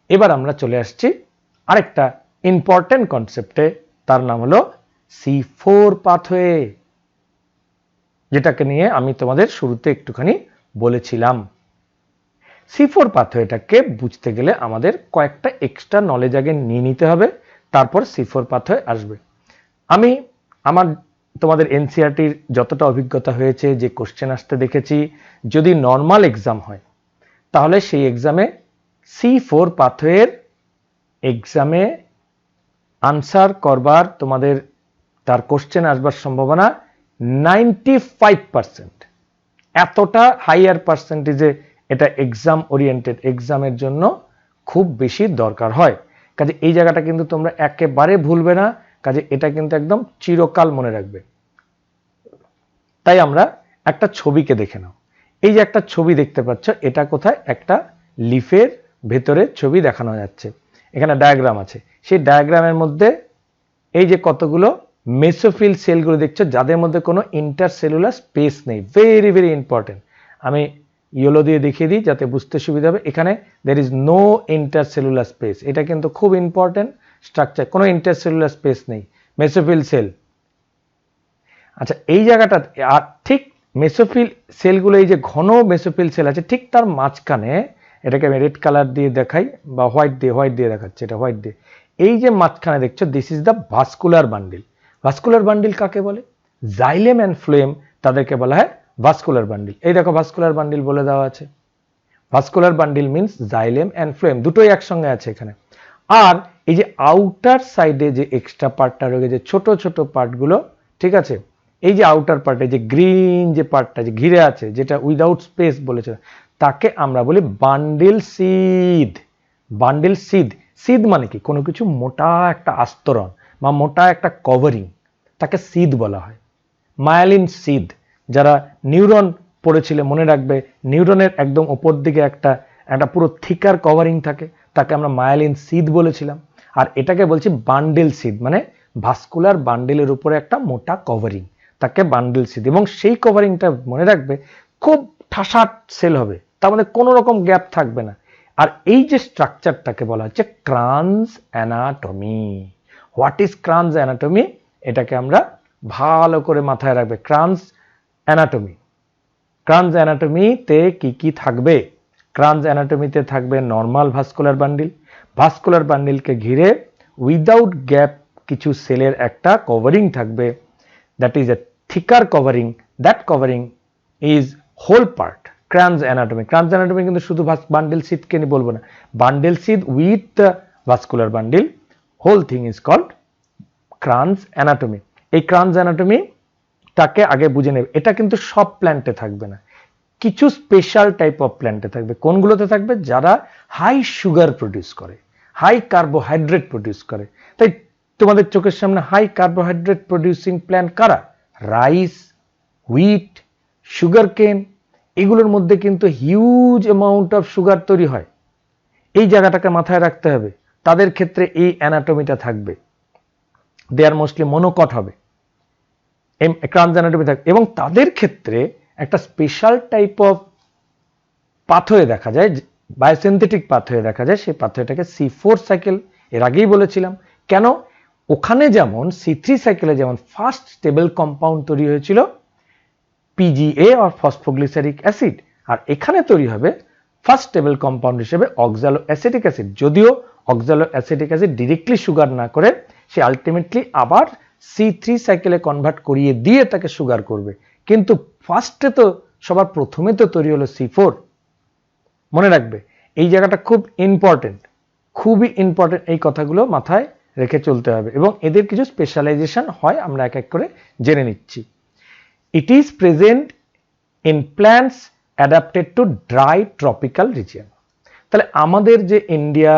এবার আমরা চলে আসছি আরেকটা ইম্পর্টেন্ট কনসেপ্টে, তার নাম হলো C4 পাথওয়ে, যেটাকে নিয়ে আমি তোমাদের শুরুতে একটুখানি বলেছিলাম। C4 পাথওয়েটাকে বুঝতে গেলে আমাদের কয়েকটা এক্সট্রা নলেজ আগে নিয়ে নিতে হবে, তারপর C4 পাথওয়ে আসবে। আমি আমার তোমাদের এনসিইআরটির যতটা অভিজ্ঞতা হয়েছে, যে কোশ্চেন আসতে দেখেছি, যদি নর্মাল এক্সাম হয় তাহলে সেই এক্সামে C4 পাথওয়ের এক্সামে আনসার করবার তোমাদের তার কোশ্চেন আসবার সম্ভাবনা 95%। এতটা হাইয়ার পার্সেন্টেজে এটা এক্সাম ওরিয়েন্টেড, এক্সামের জন্য খুব বেশি দরকার হয়। কাজে এই জায়গাটা কিন্তু তোমরা একেবারে ভুলবে না, কাজে এটা কিন্তু একদম চিরকাল মনে রাখবে। তাই আমরা একটা ছবিকে দেখে নাও। এই যে একটা ছবি দেখতে পাচ্ছ, এটা কোথায়? একটা লিফের ভেতরে ছবি দেখানো যাচ্ছে। এখানে ডায়াগ্রাম আছে, সেই ডায়াগ্রামের মধ্যে এই যে কতগুলো মেসোফিল সেলগুলো দেখছো, যাদের মধ্যে কোনো ইন্টারসেলুলার স্পেস নেই। ভেরি ভেরি ইম্পর্টেন্ট, আমি ইয়েলো দিয়ে দেখিয়ে দিই যাতে বুঝতে সুবিধা হবে। এখানে there is no intercellular space, এটা কিন্তু খুব ইম্পর্টেন্ট স্ট্রাকচার, কোনো ইন্টারসেলুলার স্পেস নেই, মেসোফিল সেল। আচ্ছা, এই জায়গাটা আর ঠিক মেসোফিল সেলগুলো, এই যে ঘন মেসোফিল সেল আছে, ঠিক তার মাঝখানে, এটাকে আমি রেড কালার দিয়ে দেখাই বা হোয়াইট দিয়ে দেখাচ্ছি, এটা হোয়াইট দিয়ে। এই যে মাঝখানে দেখছো, this is the vascular bundle. Vascular bundle কাকে বলে? জাইলেম অ্যান্ড ফ্লোয়েম, তাদেরকে বলা হয় ভাস্কুলার বান্ডিল। এই দেখো ভাস্কুলার বান্ডিল বলে দেওয়া আছে। Vascular bundle means xylem and phloem, দুটোই একসঙ্গে আছে এখানে। আর এই যে আউটার সাইডে যে এক্সট্রা পার্টটা রয়েছে, যে ছোট ছোট পার্টগুলো, ঠিক আছে, এই যে আউটার পার্টে যে গ্রিন যে পার্টটা যে ঘিরে আছে, যেটা উইদাউট স্পেস বলেছে, তাকে আমরা বলি বান্ডিল সিদ। বান্ডিল সিদ, সিদ মানে কি? কোনো কিছু মোটা একটা আস্তরণ বা মোটা একটা কভারিং, তাকে সিদ বলা হয়। মায়ালিন সিদ, যারা নিউরন পড়েছিলে মনে রাখবে, নিউরনের একদম ওপর দিকে একটা পুরো থিকার কভারিং থাকে, তাকে আমরা মায়ালিন সিদ বলেছিলাম। আর এটাকে বলছি বান্ডিল সিদ, মানে ভাস্কুলার বান্ডিলের উপরে একটা মোটা কভারিং, তাকে বান্ডিল সিদ। এবং সেই কভারিংটা মনে রাখবে খুব ঠাসাট সেল হবে, তার মধ্যে কোনো রকম গ্যাপ থাকবে না। আর এই যে স্ট্রাকচারটাকে বলা হচ্ছে Kranz anatomy. What is Kranz anatomy? এটাকে আমরা ভালো করে মাথায় রাখবে। ক্রানস অ্যানাটমি, ক্রানস অ্যানাটমিতে কি কি থাকবে? ক্রানস অ্যানাটমিতে থাকবে নর্মাল ভাস্কুলার বান্ডিল, ভাস্কুলার বান্ডিলকে ঘিরে উইদাউট গ্যাপ কিছু সেলের একটা কভারিং থাকবে, that is a thicker covering. That covering is whole part Kranz anatomy. Kranz anatomy কিন্তু শুধু বান্ডিল সিদকে নিয়ে বলবো না, bundle sheath with the vascular bundle, whole thing is called Kranz anatomy. এই ক্রানস অ্যানাটমি তাকে আগে বুঝে নেবে। এটা কিন্তু সব প্ল্যান্টে থাকবে না, কিছু স্পেশাল টাইপ অফ প্ল্যান্টে থাকবে। কোনগুলোতে থাকবে? যারা হাই সুগার প্রডিউস করে, হাই কার্বোহাইড্রেট প্রডিউস করে। তাই তোমাদের চোখের সামনে হাই কার্বোহাইড্রেট প্রডিউসিং প্ল্যান্ট কারা? রাইস, হুইট, সুগার কেন, এগুলোর মধ্যে কিন্তু হিউজ অ্যামাউন্ট অফ সুগার তৈরি হয়। এই জায়গাটাকে মাথায় রাখতে হবে। তাদের ক্ষেত্রে এই অ্যানাটমিটা থাকবে, দে আর মোস্টলি মনোকট হবে, ক্রানস অ্যানাটমি থাকবে। এবং তাদের ক্ষেত্রে একটা স্পেশাল টাইপ অফ পাথওয়ে দেখা যায়, বায়োসিনথেটিক পাথওয়ে দেখা যায়। সেই পাথওয়েটাকে C4 সাইকেল, এর আগেই বলেছিলাম। কেন? ওখানে যেমন C3 সাইকেলে যেমন ফার্স্ট স্টেবল কম্পাউন্ড তৈরি হয়েছিল PGA অর ফসফোগ্লিসারিক অ্যাসিড, আর এখানে তৈরি হবে ফার্স্ট স্টেবল কম্পাউন্ড হিসেবে অক্সালো অ্যাসিটিক অ্যাসিড। যদিও oxaloacetic acid directly sugar না করে, সে আলটিমেটলি আবার C3 সাইকেলে কনভার্ট করিয়ে দিয়ে তাকে সুগার করবে, কিন্তু ফার্স্টে তো সবার প্রথমে তো তৈরি হলো C4। মনে রাখবে এই জায়গাটা খুব ইম্পর্টেন্ট, খুবই ইম্পর্টেন্ট। এই কথাগুলো মাথায় রেখে চলতে হবে এবং এদের কিছু স্পেশালাইজেশন হয়, আমরা এক এক করে জেনে নিচ্ছি। It is present in plants adapted to dry tropical region. তাহলে আমাদের যে ইন্ডিয়া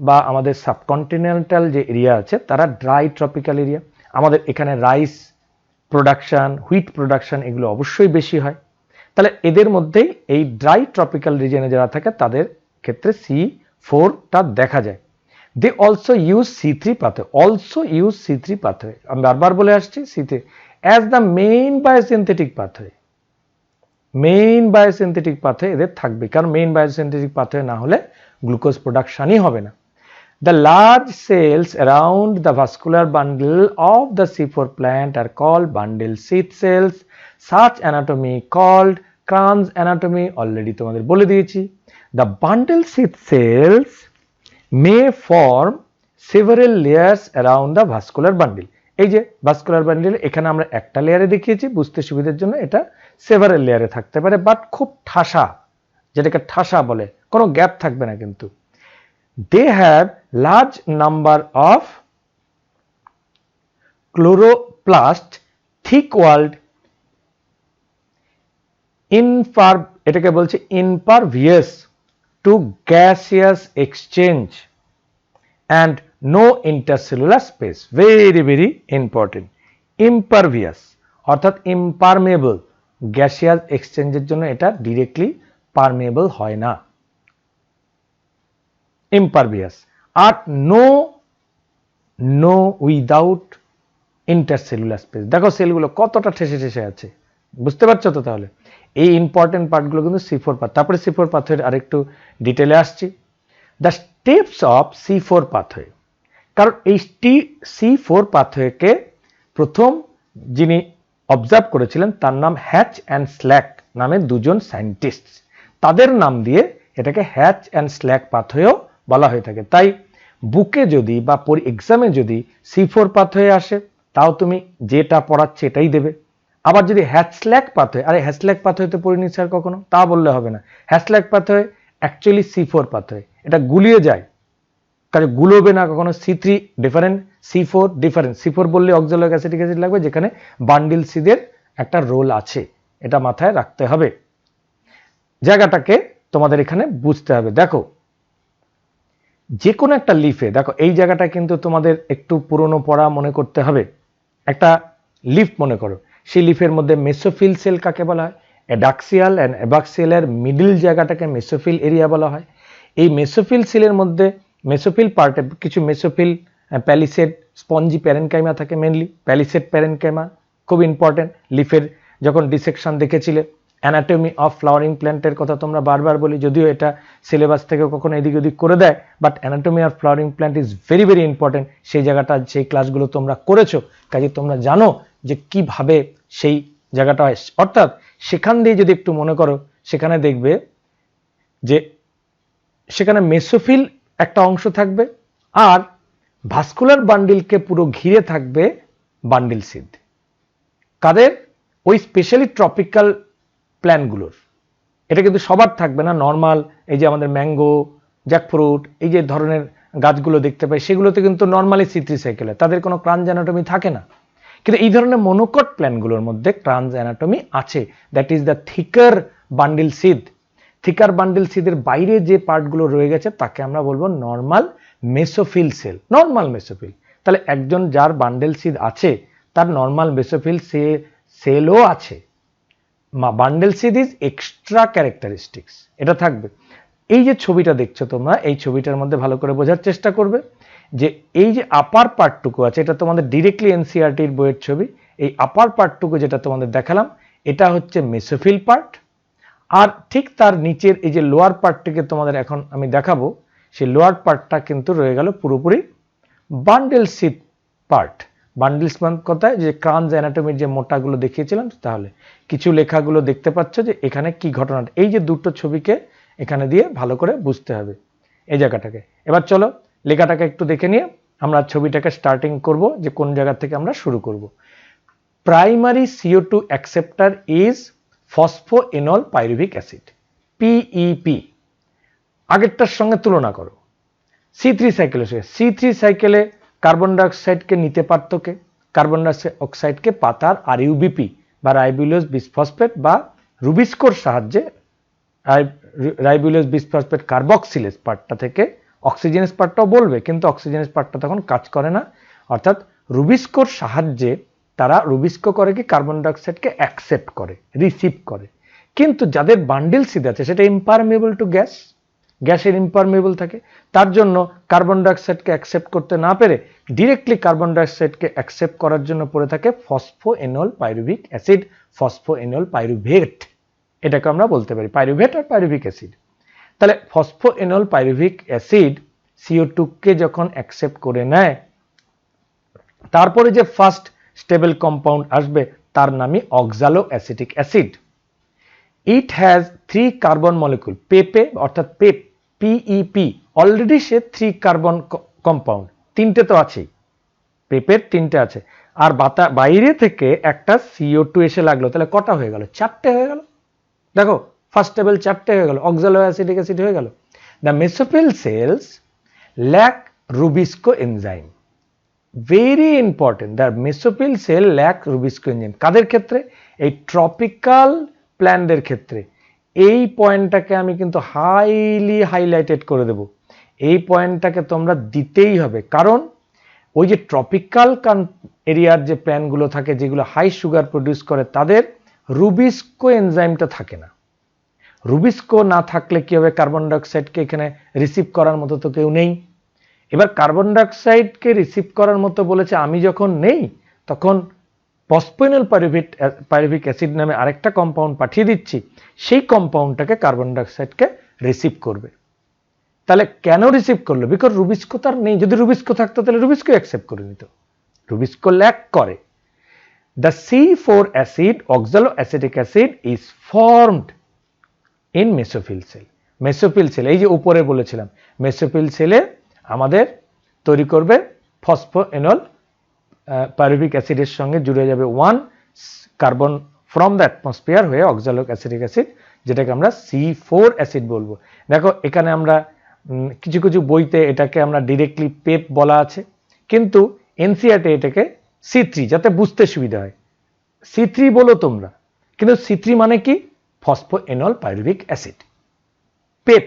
বা আমাদের সাবকন্টিনেন্টাল যে এরিয়া আছে, তারা ড্রাই ট্রপিক্যাল এরিয়া। আমাদের এখানে রাইস প্রোডাকশন, হুইট প্রোডাকশন এগুলো অবশ্যই বেশি হয়। তাহলে এদের মধ্যেই এই ড্রাই ট্রপিক্যাল রিজিয়নে যারা থাকে তাদের ক্ষেত্রে C4টা দেখা যায়। They also use C3 pathway, also use C3 pathway. আমি বারবার বলে আসছি C3 as the main biosynthetic pathway. Main biosynthetic pathway এদের থাকবে, কারণ মেইন বায়োসিনথেটিক পাথওয়ে না হলে গ্লুকোজ প্রোডাকশনই হবে না। The large cells around the vascular bundle of the C4 plant are called bundle sheath cells. Such anatomy called Kranz anatomy. Already তোমাদের বলে দিয়েছি. The bundle sheath cells may form several layers around the vascular bundle. এই যে vascular bundle এখানে আমরা একটা লেয়ারে দেখিয়েছি, বুঝতে সুবিধার জন্য এটা সেভারেল লেয়ারে থাকতে পারে, বাট খুব ঠাসা, যেটাকে ঠাসা বলে, কোনো গ্যাপ থাকবে না কিন্তু। They have large number of chloroplast, thick-walled, এটাকে বলছে impervious to gaseous exchange and no intercellular space. Very very important. Impervious অর্থাৎ impermeable, gaseous exchange এর জন্য এটা directly permeable হয় না, impervious, আর no without intercellular space. দেখো সেলগুলো কতটা ঠেসে ঠেসে আছে, বুঝতে পারছো তো? তাহলে এই ইম্পর্টেন্ট পার্টগুলো কিন্তু C4 পাথ। তারপরে C4 পাথওয়ের আরেকটু ডিটেলে আসছি। The steps of C4 pathway, কারণ এই C4 পাথওয়েকে প্রথম যিনি অবজার্ভ করেছিলেন তার নাম হ্যাচ অ্যান্ড স্ল্যাক নামে দুজন সায়েন্টিস্ট, তাদের নাম দিয়ে এটাকে হ্যাচ অ্যান্ড স্ল্যাক পাথওয়েও বলা হয়ে থাকে। তাই বুকে যদি বা এক্সামে যদি C4 পাথওয়ে আসে, তাও তুমি যেটা পড়াচ্ছে এটাই দেবে। আবার যদি হ্যাচল্যাক পাথওয়ে, আরে হ্যাচল্যাক পাথওয়েতে পড়িনি স্যার কখনো, তা বললে হবে না। হ্যাচল্যাক পাথওয়ে অ্যাকচুয়ালি C4 পাথওয়ে, এটা গুলিয়ে যায়, কাজে গুলোবে না কখনো। C3 different, C4 different. C4 বললে অক্সালিক অ্যাসিটিক অ্যাসিড লাগবে, যেখানে বান্ডিল সিদের একটা রোল আছে, এটা মাথায় রাখতে হবে, জায়গাটাকে তোমাদের এখানে বুঝতে হবে। দেখো যে কোনো একটা লিফে, দেখো এই জায়গাটা কিন্তু তোমাদের একটু পুরনো পড়া মনে করতে হবে। একটা লিফ মনে করো, সেই লিফের মধ্যে মেসোফিল সেল কাকে বলা হয়? অ্যাডাক্সিয়াল অ্যান্ড অ্যাবাক্সিয়ালের মিডল জায়গাটাকে মেসোফিল এরিয়া বলা হয়। এই মেসোফিল সেলের মধ্যে মেসোফিল পার্টে কিছু মেসোফিল প্যালিসেড স্পঞ্জি প্যারেনকাইমা থাকে, মেনলি প্যালিসেড প্যারেনকাইমা খুব ইম্পর্টেন্ট। লিফের যখন ডিসেকশন দেখেছিলে, অ্যানাটমি অফ ফ্লাওয়ারিং প্ল্যান্টের কথা তোমরা বারবার বলি, যদিও এটা সিলেবাস থেকে কখনো এদিক ওদিক করে দেয়, but anatomy of flowering plant is very very important. সেই জায়গাটা, সেই ক্লাসগুলো তোমরা করেছো, কাজে তোমরা জানো যে কিভাবে সেই জায়গাটা হয়। অর্থাৎ সেখান দিয়ে যদি একটু মনে করো, সেখানে দেখবে যে সেখানে মেসোফিল একটা অংশ থাকবে, আর ভাস্কুলার বান্ডিলকে পুরো ঘিরে থাকবে বান্ডিল সিদ। কাদের? ওই স্পেশালি ট্রপিক্যাল প্ল্যান্টগুলোর। এটা কিন্তু সবার থাকবে না, নর্মাল এই যে আমাদের ম্যাঙ্গো, জ্যাকফ্রুট, এই যে ধরনের গাছগুলো দেখতে পাই, সেগুলোতে কিন্তু নর্মালি C3 সাইকেল হয়, তাদের কোনো ক্রাঞ্জ অ্যানাটমি থাকে না। কিন্তু এই ধরনের মনোকট প্ল্যান্টগুলোর মধ্যে ক্রাঞ্জ অ্যানাটমি আছে, that is the thicker bundle sheath. Thicker bundle সিদের বাইরে যে পার্টগুলো রয়ে গেছে তাকে আমরা বলবো normal mesophyll cell, normal mesophyll. তাহলে একজন যার বান্ডেল সিদ আছে তার নর্মাল মেসোফিল সেলও আছে। Bundle sheath is extra characteristics, এটা থাকবে। এই যে ছবিটা দেখছো তোমরা, এই ছবিটার মধ্যে ভালো করে বোঝার চেষ্টা করবে যে এই যে আপার পার্টটুকু আছে, এটা তোমাদের ডিরেক্টলি এনসিইআরটির বইয়ের ছবি। এই আপার পার্টটুকু যেটা তোমাদের দেখালাম, এটা হচ্ছে মেসোফিল পার্ট, আর ঠিক তার নিচের এই যে লোয়ার পার্টটিকে তোমাদের এখন আমি দেখাবো, সেই লোয়ার পার্টটা কিন্তু রয়ে গেল পুরোপুরি বান্ডেল সিদ পার্ট। বান্ডেলস কথায় যে ক্রাঞ্জ অ্যানাটমির যে মোটাগুলো দেখিয়েছিলাম, তাহলে কিছু লেখাগুলো দেখতে পাচ্ছ যে এখানে কি ঘটনাটা, এই যে দুটো ছবিকে এখানে দিয়ে ভালো করে বুঝতে হবে এই জায়গাটাকে। এবার চলো লেখাটাকে একটু দেখে নিয়ে আমরা ছবিটাকে স্টার্টিং করব, যে কোন জায়গা থেকে আমরা শুরু করব। Primary CO2 acceptor is phosphoenolpyruvic acid, PEP। আগেরটার সঙ্গে তুলনা করো, C3 সাইকেলের সঙ্গে। C3 সাইকেলে কার্বন ডাইঅক্সাইডকে নিতে পারত কে? কার্বন ডাইঅক্সাইডকে পাতার RUBP বা রাইবোলোজ বিসফসফেট বা রুবিস্কোর সাহায্যে, রাইবোলোজ বিসফসফেট কার্বক্সিলেজ পার্টটা থেকে অক্সিজেনাস পার্টটাও বলবে, কিন্তু অক্সিজেনাস পার্টটা তখন কাজ করে না। অর্থাৎ রুবিস্কোর সাহায্যে তারা রুবিস্কো করে কি কার্বন ডাইঅক্সাইডকে অ্যাকসেপ্ট করে, রিসিভ করে। কিন্তু যাদের বান্ডিল সিদ আছে সেটা ইম্পারমেবল টু গ্যাস, গ্যাসের ইম্পারমেবল থাকে, তার জন্য কার্বন ডাইঅক্সাইডকে অ্যাকসেপ্ট করতে না পেরে ডিরেক্টলি কার্বন ডাইঅক্সাইডকে অ্যাকসেপ্ট করার জন্য পড়ে থাকে ফসফোএনল পাইরুভিক অ্যাসিড, ফসফোএনল পাইরুভেট, এটাকে আমরা বলতে পারি পাইরুভেট আর পাইরুভিক অ্যাসিড। তাহলে ফসফোএনল পাইরুভিক অ্যাসিড CO2 কে যখন অ্যাকসেপ্ট করে নেয়, তারপরে যে ফার্স্ট স্টেবল কম্পাউন্ড আসবে তার নামই অক্সালো acetic acid. It has 3 carbon molecule. পেপে অর্থাৎ PEP অলরেডি সে 3 কার্বন কম্পাউন্ড, 3টে তো আছেই, পেপের 3টে আছে, আর বাইরে থেকে একটা CO2 এসে লাগলো, তাহলে কটা হয়ে গেল? 4টে হয়ে গেল। দেখো ফার্স্ট স্টেবল 4টে হয়ে গেল, অক্সালো অ্যাসিটিক অ্যাসিড হয়ে গেল। The mesophyll cells lack rubisco enzyme. Very important, the mesophyll cell lack rubisco enzyme. কাদের ক্ষেত্রে? এই ট্রপিক্যাল প্ল্যান্টের ক্ষেত্রে। এই পয়েন্টটাকে আমি কিন্তু হাইলাইটেড করে দেব, এই পয়েন্টটাকে তোমরা দিতেই হবে, কারণ ওই যে ট্রপিক্যাল এরিয়ার যে প্ল্যান্টগুলো থাকে যেগুলো হাই সুগার প্রডিউস করে তাদের রুবিস্কো এনজাইমটা থাকে না। রুবিস্কো না থাকলে কি হবে? কার্বন ডাইঅক্সাইডকে এখানে রিসিভ করার মতো তো কেউ নেই। এবার কার্বন ডাইঅক্সাইডকে রিসিভ করার মতো বলেছে, আমি যখন নেই তখন ফসফোইনল পাইরুভিক অ্যাসিড নামে আরেকটা কম্পাউন্ড পাঠিয়ে দিচ্ছি, সেই কম্পাউন্ডটাকে কার্বন ডাইঅক্সাইডকে রিসিভ করবে। তাহলে কেন রিসিভ করলো? বিকজ রুবিস্কো তার নেই। যদি রুবিস্কো থাকতো তাহলে রুবিস্কো অ্যাকসেপ্ট করে নিত, রুবিস্কো ল্যাক করে। The C4 acid, oxaloacetic acid, is formed in mesophyll cell. Mesophyll cell, এই যে উপরে বলেছিলাম, মেসোফিল সেলে আমাদের তৈরি করবে ফসফোএনল পাইরুভিক অ্যাসিডের সঙ্গে জুড়ে যাবে 1 কার্বন ফ্রম দ্য অ্যাটমসফিয়ার হয়ে অক্সালিক অ্যাসিটিক অ্যাসিড, যেটাকে আমরা C4 অ্যাসিড বলবো। দেখো এখানে আমরা কিছু কিছু বইতে এটাকে আমরা ডিরেক্টলি পেপ বলা আছে, কিন্তু এনসিইআরটি এটাকে C3, যাতে বুঝতে সুবিধা হয়। C3 বলো তোমরা, কিন্তু C3 মানে কি? ফসফোএনল পাইরুভিক অ্যাসিড। পেপ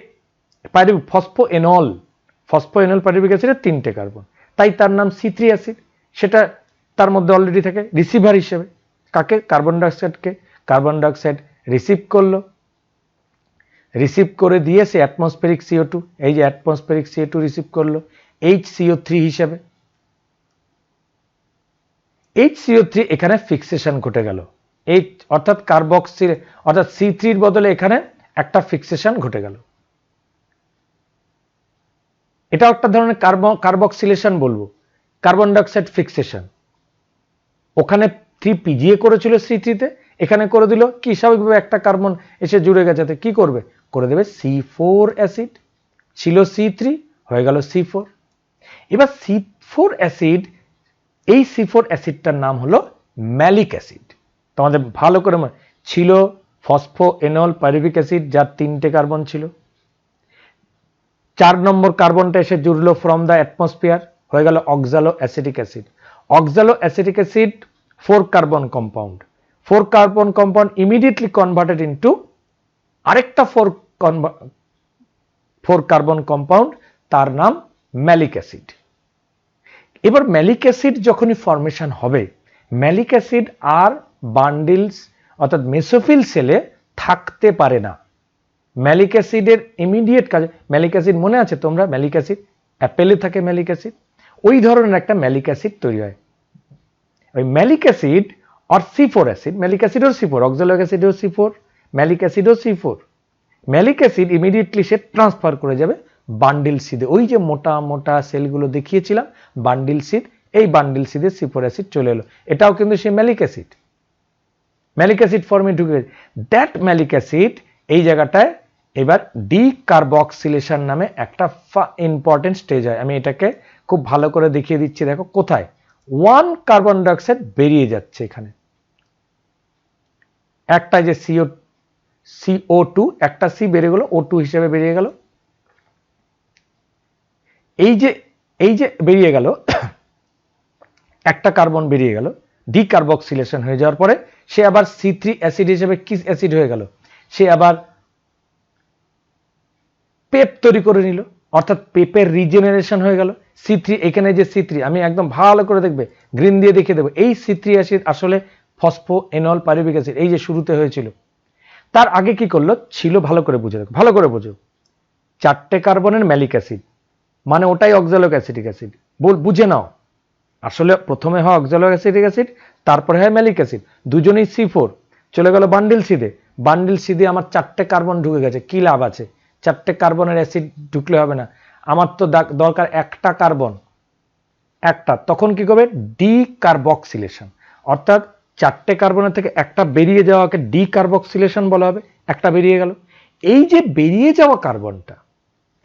ফসফোএনল পাইরুভিক অ্যাসিডের 3টে কার্বন, তাই তার নাম C3 অ্যাসিড। সেটা তার মধ্যে অলরেডি থাকে রিসিভার হিসেবে। কাকে? কার্বন ডাইঅক্সাইডকে। কার্বন ডাইঅক্সাইড রিসিভ করলো, রিসিভ করে দিয়ে সে অ্যাটমসফেরিক CO2, এই যে অ্যাটমসফেরিক CO2 রিসিভ করলো HCO3 হিসেবে। HCO3 এখানে ফিক্সেশন ঘটে গেল, অর্থাৎ কার্বক্সিল, অর্থাৎ C3 এর বদলে এখানে একটা ফিক্সেশন ঘটে গেল। এটা একটা ধরনের কার্বক্সিলেশন বলবো, কার্বন ডাইঅক্সাইড ফিক্সেশন। ওখানে 3PGA করেছিল C3 তে, এখানে করে দিল কি? স্বাভাবিকভাবে একটা কার্বন এসে জুড়ে গেছে, কি করবে? করে দেবে C4 অ্যাসিড। ছিল C3, হয়ে গেল C4। এবার C4 অ্যাসিড, এই C4 অ্যাসিডটার নাম হলো ম্যালিক অ্যাসিড। তোমাদের ভালো করে ছিল ফসফোএনল পাইরুভিক অ্যাসিড, যার 3টে কার্বন ছিল। 4 নম্বর কার্বনটা এসে জুড়লো ফ্রম দ্য অ্যাটমসফিয়ার, হয়ে গেল অক্সালো acetic acid. অক্সালো acetic acid 4 carbon compound. 4 carbon compound immediately converted into আরেকটা 4 কার্বন কম্পাউন্ড, তার নাম ম্যালিক অ্যাসিড। এবার ম্যালিক অ্যাসিড যখনই ফরমেশন হবে, ম্যালিক অ্যাসিড আর বান্ডিলস অর্থাৎ মেসোফিল সেলে থাকতে পারে না। ম্যালিক অ্যাসিডের ইমিডিয়েট কাজ, ম্যালিক অ্যাসিড মনে আছে তোমরা? ম্যালিক অ্যাসিড অ্যাপেলে থাকে, ম্যালিক অ্যাসিড ওই ধরনের একটা ম্যালিক অ্যাসিড তৈরি হয়। ওই ম্যালিক অ্যাসিড আর C4 অ্যাসিড, ম্যালিক অ্যাসিডও C4, অক্সালিক অ্যাসিডও C4, ম্যালিক অ্যাসিডও C4। ম্যালিক অ্যাসিড ইমিডিয়েটলি সে ট্রান্সফার করে যাবে বান্ডিল সিদে। ওই যে মোটা মোটা সেলগুলো দেখিয়েছিলাম বান্ডিল সিদ, এই বান্ডিল সিদে C4 অ্যাসিড চলে এলো। এটাও কিন্তু সেই ম্যালিক অ্যাসিড, ম্যালিক অ্যাসিড ফর্মে ঢুকে গেছে। দ্যাট ম্যালিক অ্যাসিড এই জায়গাটায় এবার ডিকার্বক্সিলেশন নামে একটা ইম্পর্টেন্ট স্টেজ হয়। আমি এটাকে খুব ভালো করে দেখিয়ে দিচ্ছি। দেখো কোথায় 1 কার্বন ডাইঅক্সাইড বেরিয়ে যাচ্ছে এখানে, একটা যে CO2 একটা C বেরিয়ে গেল, O2 হিসেবে বেরিয়ে গেল। এই যে বেরিয়ে গেল, একটা কার্বন বেরিয়ে গেল, ডিকার্বক্সিলেশন হয়ে যাওয়ার পরে সে আবার C3 অ্যাসিড হিসেবে কি অ্যাসিড হয়ে গেল? সে আবার পেপ তৈরি করে নিল, অর্থাৎ পেপের রিজেনারেশন হয়ে গেল। C3, এখানে যে C3 আমি একদম ভালো করে দেখবে, গ্রিন দিয়ে দেখিয়ে দেবো, এই C3 অ্যাসিড আসলে ফসফোএনল পাইরুভিক অ্যাসিড, এই যে শুরুতে হয়েছিল। তার আগে কি করলো ছিল, ভালো করে বুঝে দেখো, ভালো করে বোঝো। 4টে কার্বনের ম্যালিক অ্যাসিড, মানে ওটাই অক্সালিক অ্যাসিটিক অ্যাসিড। বুঝে নাও, আসলে প্রথমে হয় অক্সালিক অ্যাসিটিক অ্যাসিড, তারপরে হয় ম্যালিক অ্যাসিড। দুজনেই C4, চলে গেল বান্ডিল সিদে। বান্ডিল সিদে আমার 4টে কার্বন ঢুকে গেছে, কি লাভ আছে? 4টে কার্বনের অ্যাসিড ঢুকলে হবে না, আমার তো দরকার একটা কার্বন, একটা, তখন কি করবে ডিকার্বক্সিলেশন, অর্থাৎ 4টে কার্বনের থেকে একটা বেরিয়ে যাওয়াকে ডিকার্বক্সিলেশন বলা হবে। একটা বেরিয়ে গেল, এই যে বেরিয়ে যাওয়া কার্বনটা,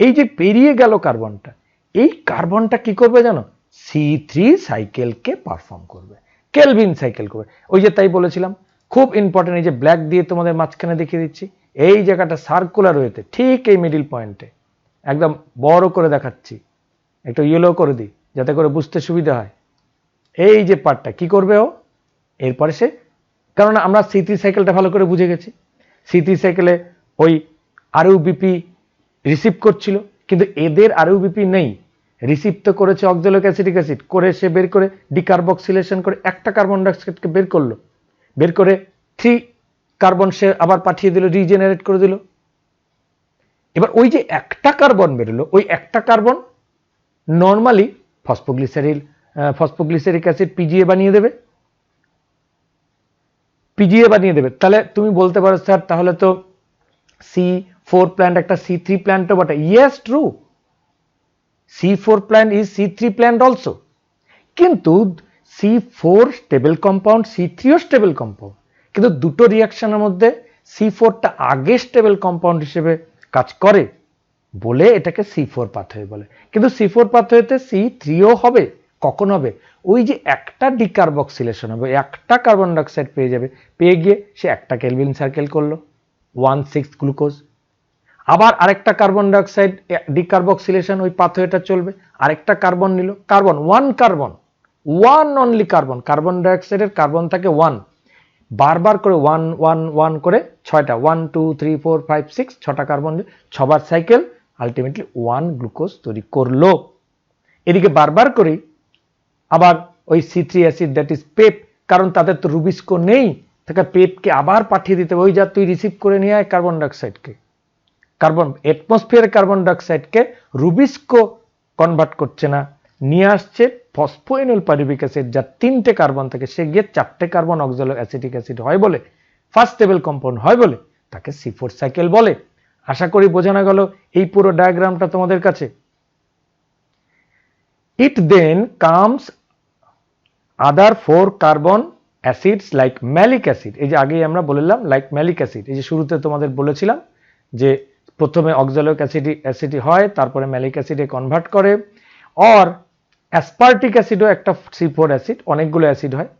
এই যে বেরিয়ে গেল কার্বনটা, এই কার্বনটা কি করবে জানো, C3 সাইকেলকে পারফর্ম করবে, কেলভিন সাইকেল করবে। ওই যে তাই বলেছিলাম, খুব ইম্পর্টেন্ট, এই যে ব্ল্যাক দিয়ে তোমাদের মাঝখানে দেখিয়ে দিচ্ছি, এই জায়গাটা সার্কুলার ওয়েতে, ঠিক এই মিডিল পয়েন্টে একদম বড় করে দেখাচ্ছি, একটু ইয়েলো করে দিই যাতে করে বুঝতে সুবিধা হয়। এই যে পার্টটা কি করবে ও, এরপরে সে, কারণ আমরা C3 সাইকেলটা ভালো করে বুঝে গেছি, C3 সাইকেলে ওই RUBP রিসিভ করছিল, কিন্তু এদের RUBP নেই, রিসিভ তো করেছে অক্সালিক অ্যাসিটিক অ্যাসিড, করে সে বের করে ডিকার্বক্সিলেশন করে একটা কার্বন ডাইঅক্সাইডকে বের করলো, বের করে 3 কার্বন সে আবার পাঠিয়ে দিল, রিজেনারেট করে দিল। এবার ওই যে একটা কার্বন বেরোলো, ওই একটা carbon normally phosphoglyceric acid PGA বানিয়ে দেবে, তাহলে তুমি বলতে পারো স্যার তাহলে তো C4 প্ল্যান্ট একটা C3 প্ল্যান্টও বটে। Yes, true, C4 plant is C3 plant also, কিন্তু C4 স্টেবল কম্পাউন্ড, C3 ও স্টেবল কম্পাউন্ড, কিন্তু দুটো রিয়াকশনের মধ্যে C4টা আগে স্টেবল কম্পাউন্ড হিসেবে কাজ করে বলে এটাকে C4 পাথওয়ে বলে। কিন্তু C4 পাথওয়েতে C3ও হবে, কখন হবে, ওই যে একটা ডিকার্বক্সিলেশন হবে, একটা কার্বন ডাইঅক্সাইড পেয়ে যাবে, পেয়ে গিয়ে সে একটা কেলভিন সার্কেল করলো 1,6 গ্লুকোজ, আবার আরেকটা কার্বন ডাইঅক্সাইড ডিকার্বক্সিলেশন, ওই পাথওয়েটা চলবে, আরেকটা কার্বন নিল, ওয়ান অনলি কার্বন ডাইঅক্সাইডের কার্বন থাকে 1, বারবার করে 1 1 1 করে 6টা, 1 2 3 4 5 6, 6টা কার্বন, 6বার সাইকেল, আলটিমেটলি 1 গ্লুকোজ তৈরি করলো। এদিকে বারবার করে আবার ওই C3 acid, that is Pep, কারণ তাদের তো রুবিস্কো নেই, তাকে পেপকে আবার পাঠিয়ে দিতে হবে, ওই যা তুই রিসিভ করে নিয়ে আয় কার্বন ডাইঅক্সাইডকে, অ্যাটমসফিয়ারের কার্বন ডাইঅক্সাইডকে রুবিস্কো কনভার্ট করছে না, নিয়ে আসছে ফসফোইনল পাইরুভিক অ্যাসিড, যার 3টে কার্বন থাকে, সে গিয়ে 4টে কার্বন অক্সালিক অ্যাসিটিক অ্যাসিড হয় বলে, ফার্স্ট স্টেবল কম্পাউন্ড হয় বলে তাকে C4 সাইকেল বলে। আশা করি বোঝানো গেল এই পুরো ডায়াগ্রামটা তোমাদের কাছে। ইট দেন কামস আদার 4 carbon acids like malic acid, এই যে আগেই আমরা বললাম লাইক ম্যালিক অ্যাসিড, এই যে শুরুতে তোমাদের বলেছিলাম যে প্রথমে অক্সালিক অ্যাসিড হয়, তারপরে ম্যালিক অ্যাসিডে কনভার্ট করে, অর অ্যাসপার্টিক অ্যাসিডও একটা C4 অ্যাসিড, অনেকগুলো অ্যাসিড হয়,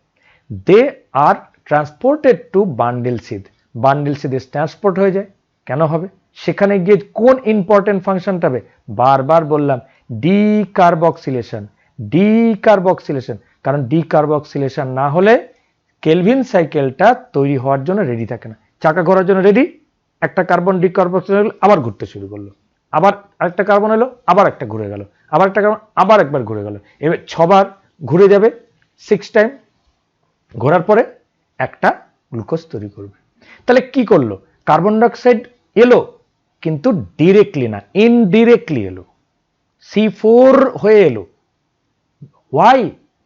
দে আর ট্রান্সপোর্টেড টু বান্ডিল সিদ, বান্ডিল সিদে ট্রান্সপোর্ট হয়ে যায়। কেন হবে, সেখানে গিয়ে কোন ইম্পর্টেন্ট ফাংশনটা হবে, বারবার বললাম ডিকার্বক্সিলেশন, কারণ ডিকার্বক্সিলেশন না হলে কেলভিন সাইকেলটা তৈরি হওয়ার জন্য রেডি থাকে না, চাকা ঘোরার জন্য রেডি, একটা কার্বন ডিকার্বক্সিলেশন আবার ঘুরতে শুরু করলো, আবার আরেকটা কার্বন এলো, আবার একটা ঘুরে গেল, আবার একটা কার্বন আবার একবার ঘুরে গেল, এবার 6বার ঘুরে যাবে, 6 টাইম ঘোরার পরে একটা গ্লুকোজ তৈরি করবে। তাহলে কি করলো, কার্বন ডাইঅক্সাইড এলো কিন্তু ডিরেক্টলি না, ইনডিরেক্টলি এলো, C4 হয়ে এলো। Why,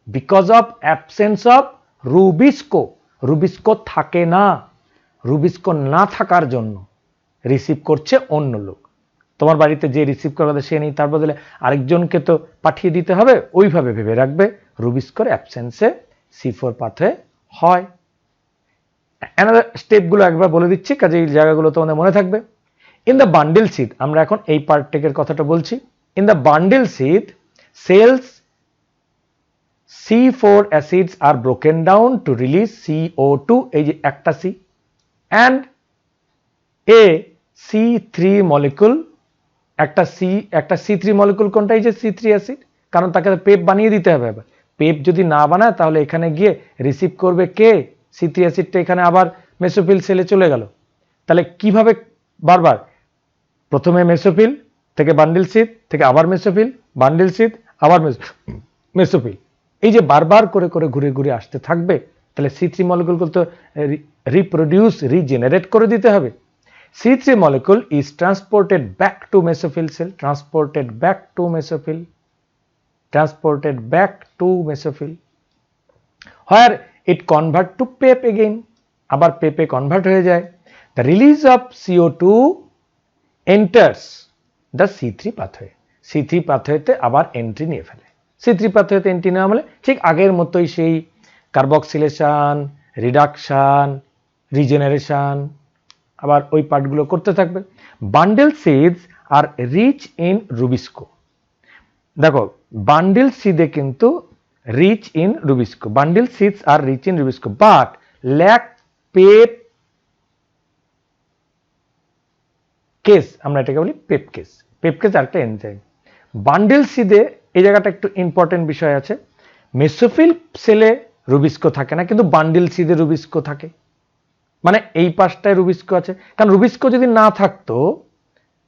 because of absence of rubisco থাকে না, রুবিস্কো না থাকার জন্য রিসিভ করছে অন্য লোক, তোমার বাড়িতে যে রিসিভ করবে সে নেই, তার বদলে আরেকজনকে তো পাঠিয়ে দিতে হবে, ওইভাবে ভেবে রাখবে রুবিস্কোর অ্যাবসেন্সে C4 পাথওয়ে হয়। স্টেপগুলো একবার বলে দিচ্ছি, কাজে এই জায়গাগুলো তোমাদের মনে থাকবে। ইন দ্য বান্ডিল সিদ, আমরা এখন এই পার্টটেকের কথাটা বলছি। In the bundle sheath cells C4 acids are broken down to release CO2, এই যে একটা C, and a C3 molecule, একটা C3 molecule কোনটা, এই যে C3 অ্যাসিড, কারণ তাকে পেপ বানিয়ে দিতে হবে। আবার পেপ যদি না বানায় তাহলে এখানে গিয়ে রিসিভ করবে কে, C3 অ্যাসিডটা এখানে আবার মেসোফিল সেলে চলে গেল। তাহলে কিভাবে বারবার, প্রথমে মেসোফিল থেকে বান্ডিল সিদ, থেকে আবার মেসোফিল, বান্ডিল সিদ, আবার মেসোফিল, এই যে বারবার করে করে ঘুরে ঘুরে আসতে থাকবে। তাহলে C3 মলিকুলগুলো তো রিজেনারেট করে দিতে হবে। C3 molecule is transported back to mesophyll cell, transported back to mesophyll, where it convert to PEP again, আবার পেপে কনভার্ট হয়ে যায়। The release of CO2 enters the C3 pathway, C3 পাথওয়েতে আবার এন্ট্রি নিয়ে ফেলে। C3 পাথওয়েতে এন্ট্রি নেওয়া মানে ঠিক আগের মতোই সেই কার্বক্সিলেশন, রিডাকশন, রিজেনারেশন আবার ওই পার্টগুলো করতে থাকবে। Bundle sheaths are rich in rubisco. দেখো বান্ডেল সিডে কিন্তু rich in rubisco, bundle sheaths are rich in rubisco but lack PEPcase, আমরা এটাকে বলি পেপ কেস। পেপ কেস আরেকটা এনজাইম। বান্ডেল সিডে এই জায়গাটা একটু ইম্পর্টেন্ট বিষয় আছে, মেসোফিল সেলে রুবিস্কো থাকে না, কিন্তু বান্ডেল সিডে রুবিস্কো থাকে। মানে এই পাশটায় রুবিস্কো আছে, কারণ রুবিস্কো যদি না থাকতো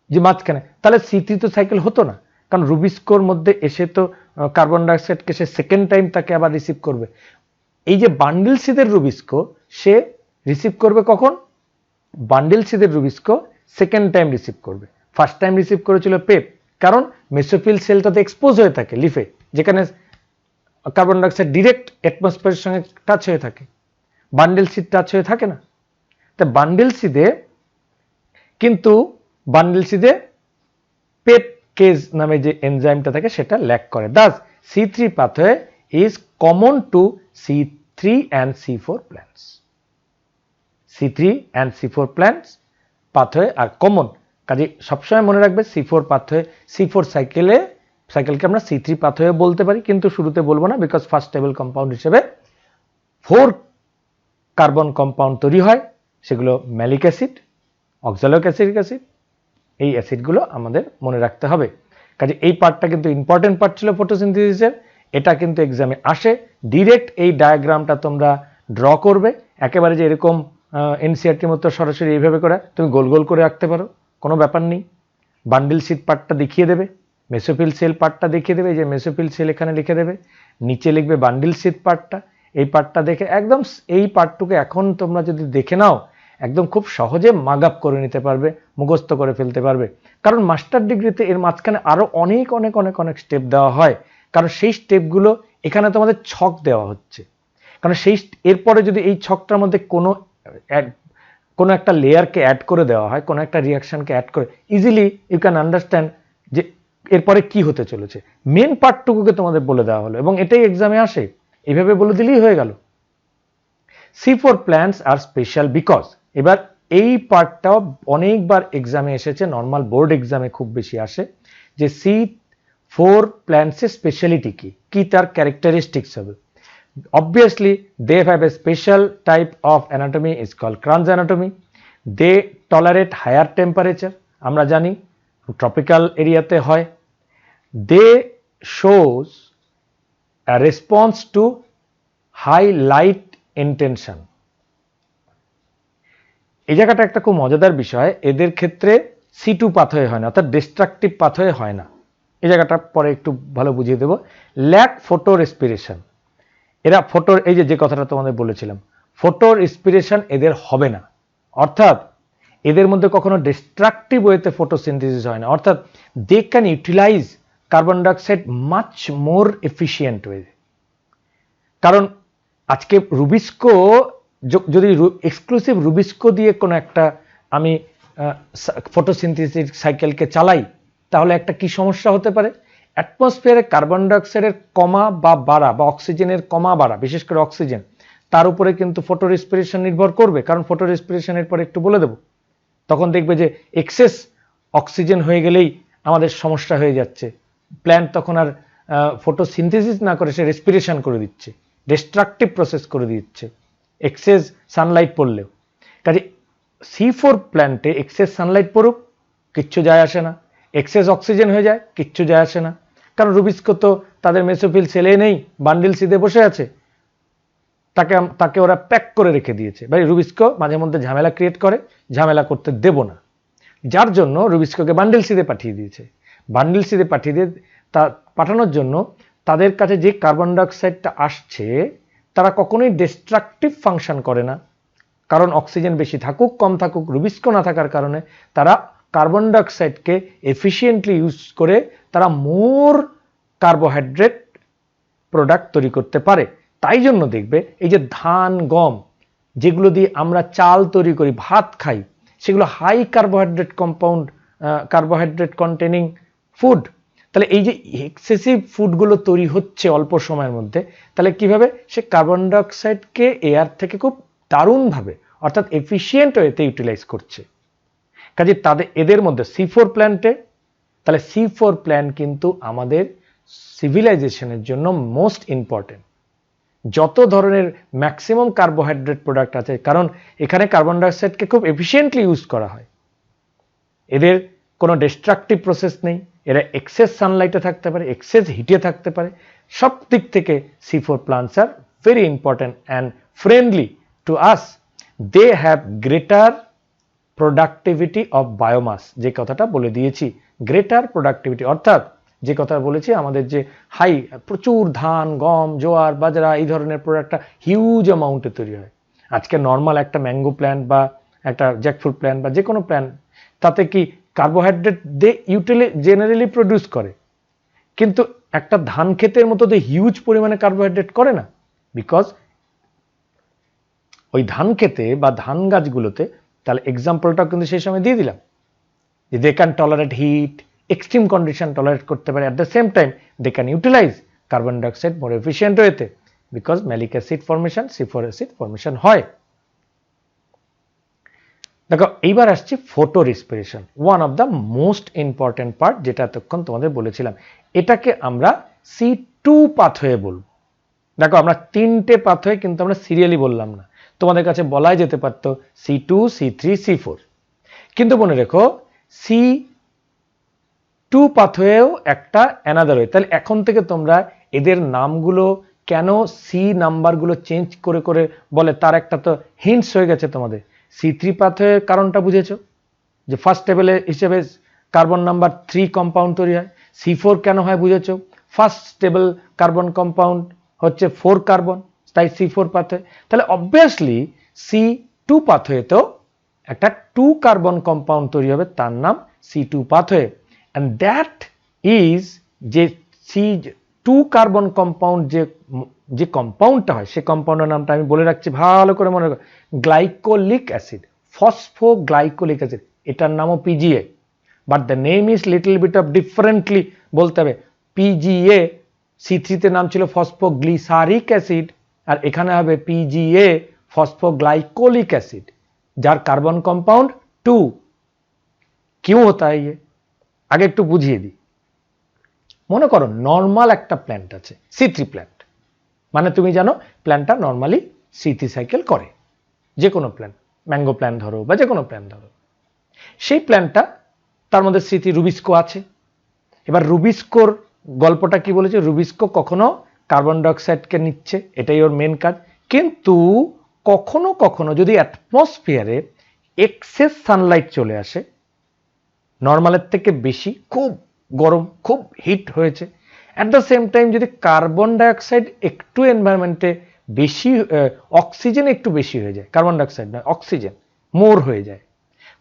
যে মাঝখানে, তাহলে C3 তো সাইকেল হতো না, কারণ রুবিস্কোর মধ্যে এসে তো কার্বন ডাইঅক্সাইডকে সে সেকেন্ড টাইম তাকে আবার রিসিভ করবে। এই যে বান্ডেল সিডের রুবিস্কো সে রিসিভ করবে কখন? বান্ডেল সিডের রুবিস্কো সেকেন্ড টাইম রিসিভ করবে। ফার্স্ট টাইম রিসিভ করেছিল পেপ, কারণ মেসোফিল সেলটাতে এক্সপোজ হয়ে থাকে লিফে, যেখানে কার্বন ডাইঅক্সাইড ডিরেক্ট অ্যাটমসফিয়ারের সঙ্গে টাচ হয়ে থাকে, বান্ডেল সিড টাচ হয়ে থাকে না। তা বান্ডেল সিডে কিন্তু বান্ডেল সিডে পেপ কেজ নামে যে এনজাইমটা থাকে সেটা ল্যাক করে। Thus C3 pathway is common to C3 and C4 plants. C3 and C4 plants pathway are common, কাজে সবসময় মনে রাখবে C4 পাথওয়ে, C4 সাইকেলকে আমরা C3 পাথওয়ে বলতে পারি, কিন্তু শুরুতে বলবো না, বিকজ ফার্স্ট স্টেবল কম্পাউন্ড হিসেবে 4 কার্বন কম্পাউন্ড তৈরি হয়, সেগুলো malic acid, oxalic acidic acid, এই অ্যাসিডগুলো আমাদের মনে রাখতে হবে। কাজে এই পার্টটা কিন্তু ইম্পর্টেন্ট পার্ট ছিল ফটোসিনথেসিসের, এটা কিন্তু এক্সামে আসে। ডিরেক্ট এই ডায়াগ্রামটা তোমরা ড্র করবে, একেবারে যে এরকম এনসিআরটির মতো সরাসরি এইভাবে করে তুমি গোল গোল করে রাখতে পারো, কোনো ব্যাপার নেই। বান্ডেল সিড পার্টটা দেখিয়ে দেবে, মেসোফিল সেল পার্টটা দেখিয়ে দেবে, যে মেসোফিল সেল এখানে লিখে দেবে, নিচে লিখবে বান্ডেল সিড পার্টটা। এই পার্টটা দেখে একদম এই পার্টটুকু এখন তোমরা যদি দেখে নাও, একদম খুব সহজে মাগ আপ করে নিতে পারবে, মুখস্থ করে ফেলতে পারবে। কারণ মাস্টার ডিগ্রিতে এর মাঝখানে আরো অনেক অনেক অনেক অনেক স্টেপ দেওয়া হয়, কারণ সেই স্টেপগুলো এখানে তোমাদের ছক দেওয়া হচ্ছে। কারণ সেই এরপরে যদি এই ছকটার মধ্যে কোনো একটা লেয়ারকে অ্যাড করে দেওয়া হয়, কোনো একটা রিয়াকশনকে অ্যাড করে, ইজিলি ইউ ক্যান আন্ডারস্ট্যান্ড যে এরপরে কি হতে চলেছে। মেন পার্টটুকুকে তোমাদের বলে দেওয়া হলো এবং এটাই এক্সামে আসে, এইভাবে বলে দিলেই হয়ে গেল। C4 plants R special because, এবার এই পার্টটাও অনেকবার এক্সামে এসেছে, নর্মাল বোর্ড এক্সামে খুব বেশি আসে, যে C4 প্ল্যান্টসের স্পেশালিটি কি, কি তার ক্যারেক্টারিস্টিক্স হবে। Obviously, they have a special type of anatomy is called Kranz anatomy. They tolerate higher temperature. আমরা জানি ট্রপিক্যাল এরিয়াতে হয়। They shows a response to high light intention. এই জায়গাটা একটা খুব মজাদার বিষয়, এদের ক্ষেত্রে C2 পাথওয়ে হয় না, অর্থাৎ ডিস্ট্রাকটিভ পাথওয়ে হয় না। এই জায়গাটা পরে একটু ভালো বুঝিয়ে দেব। ল্যাক ফটো রেসপিরেশন, এরা ফটোর এই যে কথাটা তোমাদের বলেছিলাম, ফটো রেসপিরেশন এদের হবে না, অর্থাৎ এদের মধ্যে কখনো ডিস্ট্রাকটিভ ওয়েতে ফটোসিনথেসিস হয় না, অর্থাৎ they can utilise carbon dioxide much more efficient way. কারণ আজকে রুবিস্কো যদি এক্সক্লুসিভ রুবিস্কো দিয়ে কোনো একটা আমি ফটোসিনথেসিস সাইকেলকে চালাই, তাহলে একটা কি সমস্যা হতে পারে, অ্যাটমসফিয়ারে কার্বন ডাইঅক্সাইডের কমা বা বাড়া বা অক্সিজেনের কমা বাড়া, বিশেষ করে অক্সিজেন, তার উপরে কিন্তু ফটো রেসপিরেশন নির্ভর করবে। কারণ ফটো রেসপিরেশনের পরে একটু বলে দেব, তখন দেখবে যে এক্সেস অক্সিজেন হয়ে গেলেই আমাদের সমস্যা হয়ে যাচ্ছে, প্ল্যান্ট তখন আর ফটোসিনথেসিস না করে সে রেসপিরেশন করে দিচ্ছে, ডিস্ট্রাকটিভ প্রসেস করে দিচ্ছে এক্সেস সানলাইট পড়লেও। কাজে C4 প্ল্যান্টে এক্সেস সানলাইট পড়ুক কিচ্ছু যায় আসে না, এক্সেস অক্সিজেন হয়ে যায় কিচ্ছু যায় আসে না, কারণ রুবিস্কো তো তাদের মেসোফিল সেলে নেই, বান্ডেল সিদে বসে আছে, তাকে ওরা প্যাক করে রেখে দিয়েছে। ভাই রুবিস্কো মাঝে মধ্যে ঝামেলা ক্রিয়েট করে, ঝামেলা করতে দেব না, যার জন্য রুবিস্কোকে বান্ডেল সিদে পাঠিয়ে দিয়েছে। বান্ডেল সিদে পাঠিয়ে দিয়ে পাঠানোর জন্য তাদের কাছে যে কার্বন ডাইঅক্সাইডটা আসছে তারা কখনোই ডিস্ট্রাকটিভ ফাংশন করে না, কারণ অক্সিজেন বেশি থাকুক কম থাকুক, রুবিস্কো না থাকার কারণে তারা কার্বন ডাইঅক্সাইডকে এফিশিয়েন্টলি ইউজ করে তারা মোর কার্বোহাইড্রেট প্রোডাক্ট তৈরি করতে পারে। তাই জন্য দেখবে এই যে ধান গম যেগুলো দিয়ে আমরা চাল তৈরি করি, ভাত খাই, সেগুলো হাই কার্বোহাইড্রেট কন্টেনিং ফুড, তাহলে এই যে এক্সেসিভ ফুডগুলো তৈরি হচ্ছে অল্প সময়ের মধ্যে, তাহলে কিভাবে সে কার্বন ডাইঅক্সাইডকে এয়ার থেকে খুব দারুণভাবে অর্থাৎ এফিশিয়েন্ট ওয়েতে ইউটিলাইজ করছে। কাজে এদের মধ্যে C4 প্ল্যান্টে, তাহলে C4 প্ল্যান্ট কিন্তু আমাদের সিভিলাইজেশনের জন্য মোস্ট ইম্পর্টেন্ট। যত ধরনের ম্যাক্সিমাম কার্বোহাইড্রেট প্রোডাক্ট আছে, কারণ এখানে কার্বন ডাইঅক্সাইডকে খুব এফিশিয়েন্টলি ইউজ করা হয়, এদের কোনো ডিস্ট্রাকটিভ প্রসেস নেই, এরা এক্সেস সানলাইটে থাকতে পারে, এক্সেস হিটে থাকতে পারে, সব দিক থেকে C4 plants are very important and friendly to us. They have greater productivity of biomass, যে কথাটা বলে দিয়েছি, গ্রেটার প্রোডাক্টিভিটি অর্থাৎ যে কথা বলেছি আমাদের যে হাই প্রচুর ধান, গম, জোয়ার, বাজরা এই ধরনের প্রোডাক্টটা হিউজ অ্যামাউন্টে তৈরি হয়। আজকে নর্মাল একটা ম্যাঙ্গো প্ল্যান্ট বা একটা জ্যাকফ্রুট প্ল্যান্ট বা যে কোনো প্ল্যান্ট, তাতে কি কার্বোহাইড্রেট দে জেনারেলি প্রডিউস করে, কিন্তু একটা ধান ক্ষেতের মতো দে হিউজ পরিমাণে কার্বোহাইড্রেট করে না, বিকজ ওই ধান ক্ষেতে বা ধান গাছগুলোতে, তাহলে এক্সাম্পলটাও কিন্তু সেই সময় দিয়ে দিলাম যে they can tolerate heat, extreme condition tolerate করতে পারে, at the same time they can utilise carbon dioxide more efficient ওয়েতে, because malic acid formation, C4 acid formation হয়। দেখো এইবার আসছি photorespiration, one of the most important part, যেটা এতক্ষণ তোমাদের বলেছিলাম। এটাকে আমরা C2 পাথওয়ে বলবো। দেখো আমরা তিনটে পাথওয়ে কিন্তু আমরা সিরিয়ালি বললাম না, তোমাদের কাছে বলাই যেতে পারতো C2, C3, C4, কিন্তু মনে রেখো C2 পাথওয়েও একটা অ্যানাদার ওয়ে। তাহলে এখন থেকে তোমরা এদের নামগুলো কেন সি নাম্বারগুলো চেঞ্জ করে করে বলে, তার একটা তো হিন্টস হয়ে গেছে তোমাদের। C3 পাথওয়ের কারণটা বুঝেছো, যে ফার্স্ট টেবিলে হিসেবে কার্বন নাম্বার 3 কম্পাউন্ড তৈরি হয়। C4 কেন হয় বুঝেছো, ফার্স্ট স্টেবল কার্বন কম্পাউন্ড হচ্ছে 4 কার্বন, তাই C4 পাথওয়ে। তাহলে অবভিয়াসলি C2 পাথওয়েতেও একটা 2 কার্বন কম্পাউন্ড তৈরি হবে, তার নাম C2 pathway. And that is যে C2 কার্বন কম্পাউন্ড যে কম্পাউন্ডটা হয়, সে কম্পাউন্ডের নামটা আমি বলে রাখছি, ভালো করে মনে রাখো, গ্লাইকোলিক অ্যাসিড, ফসফোগ্লাইকোলিক অ্যাসিড, এটার নামও PGA, but the name is little bit of differently বলতে হবে। PGA, C3 তে নাম ছিল ফসফোগ্লিসারিক অ্যাসিড, আর এখানে হবে PGA, ফসফোগ্লাইকোলিক অ্যাসিড, যার কার্বন কম্পাউন্ড 2। क्यों होता है ये, আগে একটু বুঝিয়ে দিই। মনে করো নর্মাল একটা প্ল্যান্ট আছে, C3 প্ল্যান্ট, মানে তুমি জানো প্ল্যান্টটা নর্মালি C3 সাইকেল করে, যে কোনো প্ল্যান্ট, ম্যাঙ্গো প্ল্যান্ট ধরো বা যে কোনো প্ল্যান্ট ধরো, সেই প্ল্যান্টটা তার মধ্যে C3 রুবিস্কো আছে। এবার রুবিস্কোর গল্পটা কি বলেছে, রুবিস্কো কখনো কার্বন ডাইঅক্সাইডকে নিচ্ছে, এটাই ওর মেন কাজ, কিন্তু কখনো কখনো যদি অ্যাটমসফিয়ারে এক্সেস সানলাইট চলে আসে, নর্মালের থেকে বেশি, খুব গরম, খুব হিট হয়েছে, অ্যাট দ্য সেম টাইম যদি কার্বন ডাইঅক্সাইড একটু এনভায়রনমেন্টে বেশি, অক্সিজেন একটু বেশি হয়ে যায়, কার্বন ডাইঅক্সাইড নয় অক্সিজেন মোর হয়ে যায়,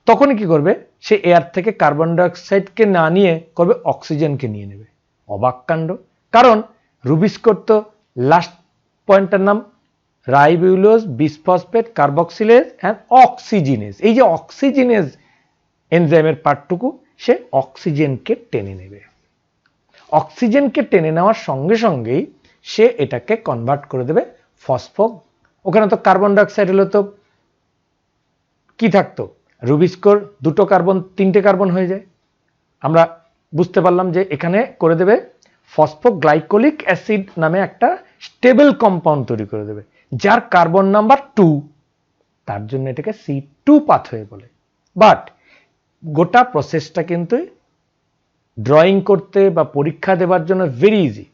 তখন কি করবে, সে এয়ার থেকে কার্বন ডাইঅক্সাইডকে না নিয়ে করবে অক্সিজেনকে নিয়ে নেবে। অবাক কাণ্ড, কারণ রুবিস্কোর তো লাস্ট পয়েন্টটার নাম রাইবোলোজ বিসফসফেট কার্বক্সিলেজ অ্যান্ড অক্সিজিনেজ। এই যে অক্সিজিনেজ এনজাইমের পার্টটুকু, সে অক্সিজেনকে টেনে নেবে, অক্সিজেনকে টেনে নেওয়ার সঙ্গে সঙ্গেই সে এটাকে কনভার্ট করে দেবে ফসফো। ওখানে তো কার্বন ডাইঅক্সাইড হলে তো কি থাকতো, রুবিস্কোর 2 কার্বন 3টে কার্বন হয়ে যায়। আমরা বুঝতে পারলাম যে এখানে করে দেবে ফসফোগ্লাইকোলিক অ্যাসিড নামে একটা স্টেবল কম্পাউন্ড তৈরি করে দেবে, যার কার্বন নাম্বার 2, তার জন্য এটাকে C2 পাথওয়ে বলে। বাট গোটা প্রসেসটা কিন্তু ড্রয়িং করতে বা পরীক্ষা দেওয়ার জন্য ভেরি ইজি।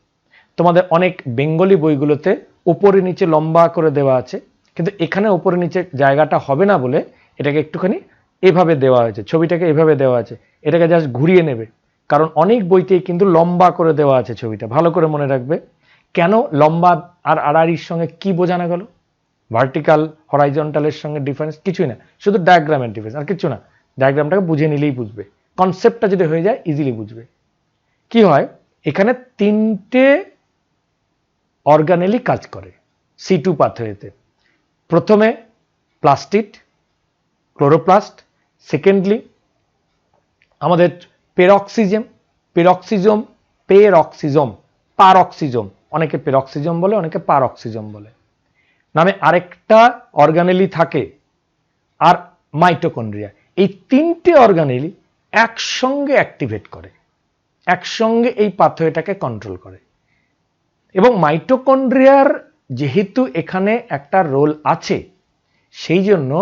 তোমাদের অনেক বেঙ্গলি বইগুলোতে উপরে নিচে লম্বা করে দেওয়া আছে, কিন্তু এখানে উপরে নিচে জায়গাটা হবে না বলে এটাকে একটুখানি এভাবে দেওয়া হয়েছে, ছবিটাকে এভাবে দেওয়া আছে, এটাকে জাস্ট ঘুরিয়ে নেবে, কারণ অনেক বইতেই কিন্তু লম্বা করে দেওয়া আছে ছবিটা, ভালো করে মনে রাখবে। কেন লম্বা আর আড়াআড়ির সঙ্গে কি বোঝানো গেল, ভার্টিক্যাল হরাইজন্টালের সঙ্গে ডিফারেন্স কিছুই না, শুধু ডায়াগ্রামের ডিফারেন্স, আর কিছু না। ডায়াগ্রামটাকে বুঝে নিলেই বুঝবে, কনসেপ্টটা যদি হয়ে যায় ইজিলি বুঝবে। কি হয়, এখানে 3টে অর্গানেলি কাজ করে C2 পাথওয়েতে। প্রথমে প্লাস্টিড, ক্লোরোপ্লাস্ট, সেকেন্ডলি আমাদের পেরক্সিজম পেরক্সিজম, পারক্সিজম, অনেকে পেরক্সিজম বলে, অনেকে পারক্সিজম বলে, নামে আরেকটা অর্গানেলি থাকে, আর মাইটোকন্ড্রিয়া। এই তিনটে অর্গানেলি একসঙ্গে অ্যাক্টিভেট করে, একসঙ্গে এই পাথওয়েটাকে কন্ট্রোল করে। এবং মাইটোকন্ড্রিয়ার যেহেতু এখানে একটা রোল আছে, সেই জন্য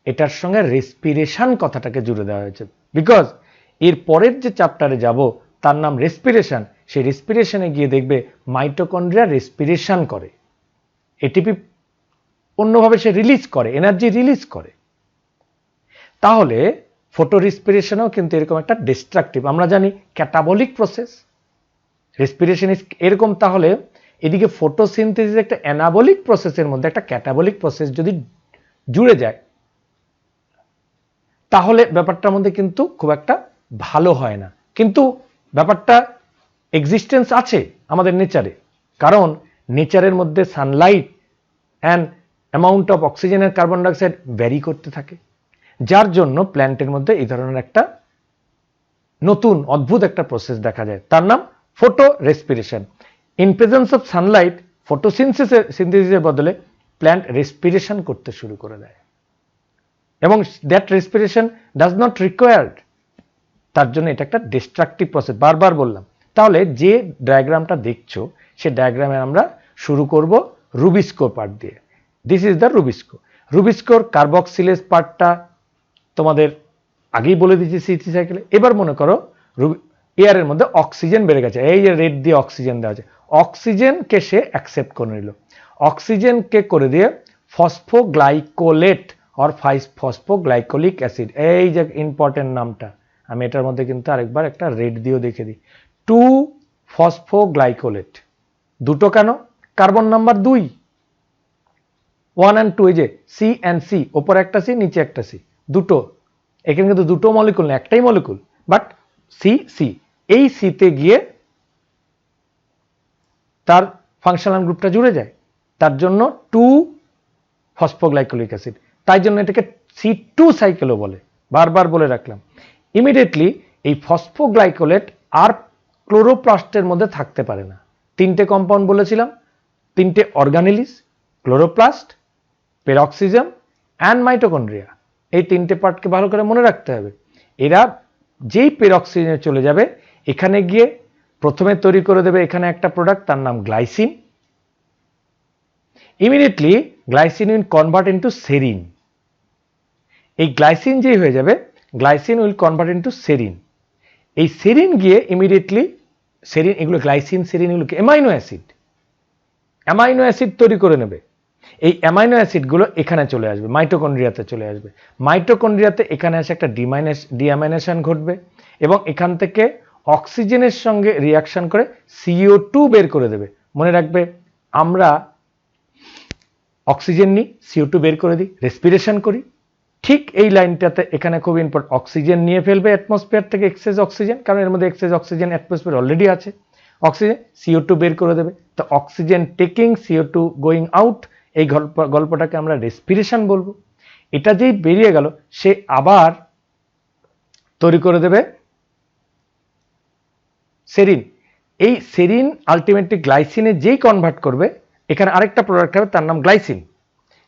এটার সঙ্গে রেসপিরেশন কথাটাকে জুড়ে দেওয়া হয়েছে। বিকজ এর পরের যে চ্যাপ্টারে যাব তার নাম রেসপিরেশন, সেই রেসপিরেশনে গিয়ে দেখবে মাইটোকন্ড্রিয়া রেসপিরেশন করে, এটিপি অন্যভাবে সে রিলিজ করে, এনার্জি রিলিজ করে। তাহলে ফটো রেসপিরেশনও কিন্তু এরকম একটা ডিস্ট্রাকটিভ, আমরা জানি ক্যাটাবলিক প্রসেস, রেসপিরেশন এরকম। তাহলে এদিকে ফটোসিনথেসিস একটা অ্যানাবলিক প্রসেসের মধ্যে একটা ক্যাটাবলিক প্রসেস যদি জুড়ে যায়, তাহলে ব্যাপারটার মধ্যে কিন্তু খুব একটা ভালো হয় না। কিন্তু ব্যাপারটা এক্সিস্টেন্স আছে আমাদের নেচারে, কারণ নেচারের মধ্যে sunlight and amount of oxygen আর কার্বন ডাইঅক্সাইড ভ্যারি করতে থাকে, যার জন্য প্ল্যান্টের মধ্যে এই ধরনের একটা নতুন অদ্ভুত একটা প্রসেস দেখা যায়, তার নাম photorespiration. In presence of sunlight ফটোসিনথেসিসের বদলে প্ল্যান্ট রেসপিরেশন করতে শুরু করে দেয়, এবং that respiration does not required, তার জন্য এটা একটা ডিস্ট্রাকটিভ প্রসেস, বারবার বললাম। তাহলে যে ডায়াগ্রামটা দেখছো সে ডায়াগ্রামে আমরা শুরু করব রুবিস্কো পার্ট দিয়ে। This is the rubisco. রুবিস্কোর কার্বক্সিলেজ পার্টটা তোমাদের আগেই বলে দিয়েছি সিটি সাইকেলে। এবার মনে করো এয়ারের মধ্যে অক্সিজেন বেড়ে গেছে, এই যে রেড দিয়ে অক্সিজেন দেওয়া আছে, অক্সিজেনকে সে অ্যাকসেপ্ট করে নিল, অক্সিজেনকে করে দিয়ে ফসফোগ্লাইকোলেট অর ফসফোগ্লাইকোলিক অ্যাসিড, এই যে ইম্পর্টেন্ট নামটা, আমি এটার মধ্যে কিন্তু আরেকবার একটা রেড দিয়েও দেখে দিই, 2 ফসফোগ্লাইকোলেট। দুটো কেন? কার্বন নাম্বার 2, 1 and 2, এই যে সি অ্যান্ড সি, ওপরে একটা সি নিচে একটা সি, দুটো, এখানে কিন্তু দুটো মলিকুল না, একটাই মলিকুল, বাট সি সি, এই সিতে গিয়ে তার ফাংশনাল গ্রুপটা জুড়ে যায়, তার জন্য 2 ফসফোগ্লাইকোলিক অ্যাসিড, তাই জন্য এটাকে C2 সাইকেলও বলে, বারবার বলে রাখলাম। ইমিডিয়েটলি এই ফসফোগ্লাইকোলেট আর ক্লোরোপ্লাস্টের মধ্যে থাকতে পারে না। তিনটে কম্পাউন্ড বলেছিলাম, তিনটে অর্গানেলিস, ক্লোরোপ্লাস্ট, পেরক্সিজম অ্যান্ড মাইটোকন্ড্রিয়া, এই তিনটে পার্টকে ভালো করে মনে রাখতে হবে। এরা যেই পেরক্সিজনে চলে যাবে, এখানে গিয়ে প্রথমে তৈরি করে দেবে এখানে একটা প্রোডাক্ট, তার নাম glycine. Immediately glycine will convert into serine. এই গ্লাইসিন যেই হয়ে যাবে, glycine will convert into serine. এই সেরিন গিয়ে ইমিডিয়েটলি সেরিন, এগুলো গ্লাইসিন সেরিন এগুলোকে অ্যামাইনো অ্যাসিড, অ্যামাইনো অ্যাসিড তৈরি করে নেবে। এই অ্যামাইনো অ্যাসিডগুলো এখানে চলে আসবে, মাইটোকন্ড্রিয়াতে চলে আসবে। মাইটোকন্ড্রিয়াতে এখানে এসে একটা ডিঅ্যামাইনেশন ঘটবে, এবং এখান থেকে অক্সিজেনের সঙ্গে রিয়াকশন করে CO2 বের করে দেবে। মনে রাখবে, আমরা অক্সিজেন নিই, CO2 বের করে দিই, রেসপিরেশন করি। ঠিক এই লাইনটাতে এখানে খুব ইম্পর্টেন্ট, অক্সিজেন নিয়ে ফেলবে অ্যাটমসফিয়ার থেকে, এক্সেস অক্সিজেন, কারণ এর মধ্যে এক্সেস অক্সিজেন অ্যাটমসফিয়ার অলরেডি আছে, অক্সিজেন CO2 বের করে দেবে। তো oxygen taking, CO2 going out, এই গল্পটাকে আমরা রেসপিরেশন বলবো। এটা যেই বেরিয়ে গেল, সে আবার তৈরি করে দেবে সেরিন। এই সেরিন আলটিমেটলি গ্লাইসিনে যেই কনভার্ট করবে, এখানে আরেকটা প্রোডাক্ট হবে, তার নাম গ্লাইসিন।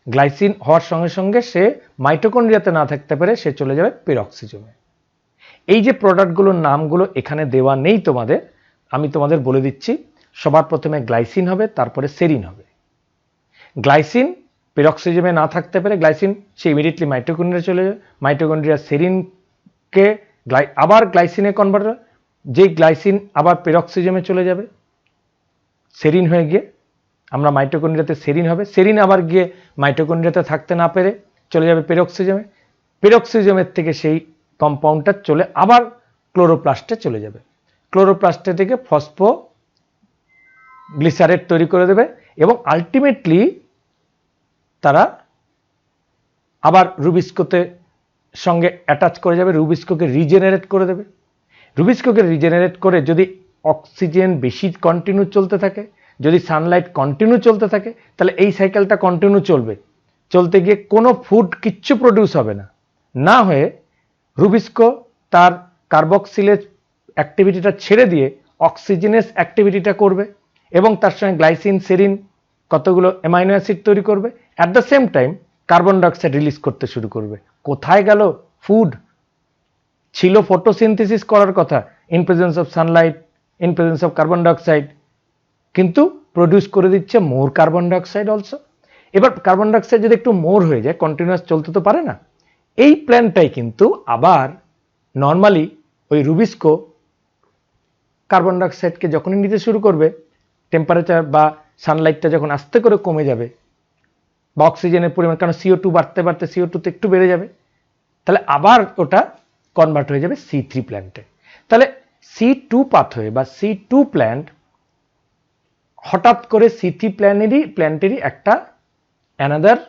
গ্লাইসিন হওয়ার সঙ্গে সঙ্গে সে মাইটোকন্ড্রিয়াতে না থাকতে পারে, সে চলে যাবে পেরক্সিজমে। এই যে প্রোডাক্টগুলোর নামগুলো এখানে দেওয়া নেই তোমাদের, আমি তোমাদের বলে দিচ্ছি। সবার প্রথমে গ্লাইসিন হবে, তারপরে সেরিন হবে। গ্লাইসিন পেরক্সিজমে না থাকতে পারে, গ্লাইসিন সে ইমিডিয়েটলি মাইটোকন্ড্রিয়া চলে যাবে, মাইটোকন্ড্রিয়া সেরিনকে আবার গ্লাইসিনে কনভার্ট, যে গ্লাইসিন আবার পেরক্সিজমে চলে যাবে সেরিন হয়ে গিয়ে, আমরা মাইটোকন্ড্রিয়াতে সেরিন হবে, সেরিন আবার গিয়ে মাইটোকন্ড্রিয়াতে থাকতে না পেরে চলে যাবে পেরক্সিজমে, পেরক্সিজমের থেকে সেই কম্পাউন্ডটা চলে আবার ক্লোরোপ্লাস্টে চলে যাবে, ক্লোরোপ্লাস্টে থেকে ফসফোগ্লিসারেট তৈরি করে দেবে, এবং আলটিমেটলি তারা আবার রুবিস্কোতে সঙ্গে অ্যাটাচ করে যাবে, রুবিস্কোকে রিজেনারেট করে দেবে। রুবিস্কোকে রিজেনারেট করে যদি অক্সিজেন বেশি কন্টিনিউ চলতে থাকে, যদি সানলাইট কন্টিনিউ চলতে থাকে, তাহলে এই সাইকেলটা কন্টিনিউ চলবে, চলতে গিয়ে কোনো ফুড কিচ্ছু প্রডিউস হবে না, না হয়ে রুবিস্কো তার কার্বক্সিলেজ অ্যাক্টিভিটিটা ছেড়ে দিয়ে অক্সিজেনেস অ্যাক্টিভিটিটা করবে এবং তার সঙ্গে গ্লাইসিন সেরিন কতগুলো অ্যামাইনো অ্যাসিড তৈরি করবে, at the same time carbon dioxide release করতে শুরু করবে। কোথায় গেল ফুড? ছিল ফটোসিনথেসিস করার কথা in presence of Sunlight, in presence of carbon dioxide, কিন্তু প্রডিউস করে দিচ্ছে মোর কার্বন ডাইঅক্সাইড অলসো। এবার কার্বন ডাইঅক্সাইড যদি একটু মোর হয়ে যায়, কন্টিনিউয়াস চলতে তো পারে না। এই প্ল্যান্টটাই কিন্তু আবার নর্মালি ওই রুবিস্কো কার্বন ডাইঅক্সাইডকে যখনই নিতে শুরু করবে, টেম্পারেচার বা সানলাইটটা যখন আস্তে করে কমে যাবে বা অক্সিজেনের পরিমাণ, কারণ CO2 বাড়তে বাড়তে CO2 তো একটু বেড়ে যাবে, তাহলে আবার ওটা কনভার্ট হয়ে যাবে C3 প্ল্যান্টে। তাহলে C2 পাথওয়ে বা C2 প্ল্যান্ট হঠাৎ করে C3 প্ল্যান্টেরই একটা অ্যানাদার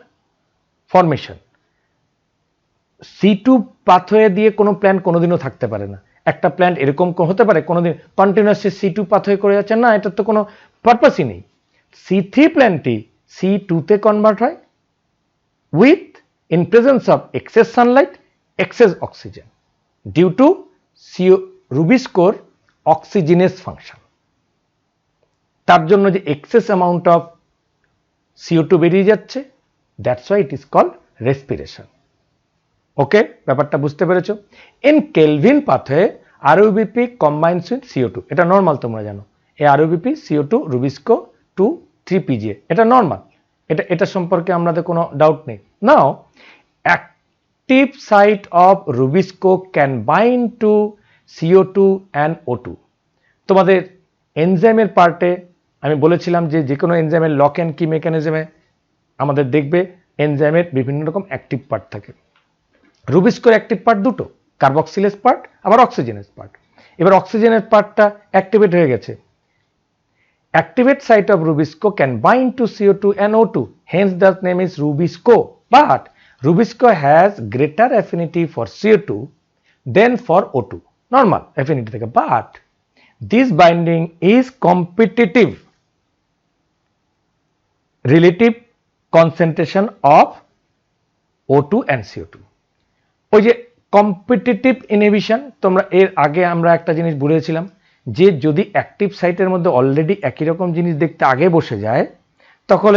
ফরমেশন। C2 পাথওয়ে দিয়ে কোনো প্ল্যান্ট কোনোদিনও থাকতে পারে না। একটা প্ল্যান্ট এরকম হতে পারে কোনোদিন কন্টিনিউয়াসলি C2 পাথওয়ে করে যাচ্ছে না, এটার তো কোনো পারপাসই নেই। C3 প্ল্যান্টটি C2 তে কনভার্ট হয় with in presence of excess sunlight, excess oxygen due to রুবিস্কোর অক্সিজেনেস ফাংশন। তার জন্য যে এক্সেস অ্যামাউন্ট অফ CO2 বেরিয়ে যাচ্ছে, that's why it is called respiration. Okay, ব্যাপারটা বুঝতে পেরেছো? In Calvin pathway RUBP combines with CO2, এটা নর্মাল, তোমরা জানো এই RUBP CO2 রুবিস্কো 2 3PGA, এটা নর্মাল, এটা সম্পর্কে আমাদের কোনো ডাউট নেই। Now active site of rubisco can bind to CO2 and O2। তোমাদের এনজাইমের পার্টে আমি বলেছিলাম যে কোনো এনজাইমের লক অ্যান্ড কি মেকানিজমে আমাদের দেখবে এনজাইমের বিভিন্ন রকম অ্যাক্টিভ পার্ট থাকে। রুবিস্কোর অ্যাক্টিভ পার্ট দুটো, কার্বক্সিলেজ পার্ট আবার অক্সিজেনেস পার্ট। এবার অক্সিজেনের পার্টটা অ্যাক্টিভেট হয়ে গেছে। Activate site of rubisco can bind to CO2 and O2, hence the name is Rubisco. But Rubisco has greater affinity for CO2 than for O2, normal affinity থেকে, but this binding is competitive relative concentration of O2 and CO2. ওই যে competitive inhibition, তোমরা এর আগে আমরা একটা জিনিস বলেছিলাম যে যদি অ্যাক্টিভ সাইটের মধ্যে অলরেডি একই রকম জিনিস দেখতে আগে বসে যায়, তখন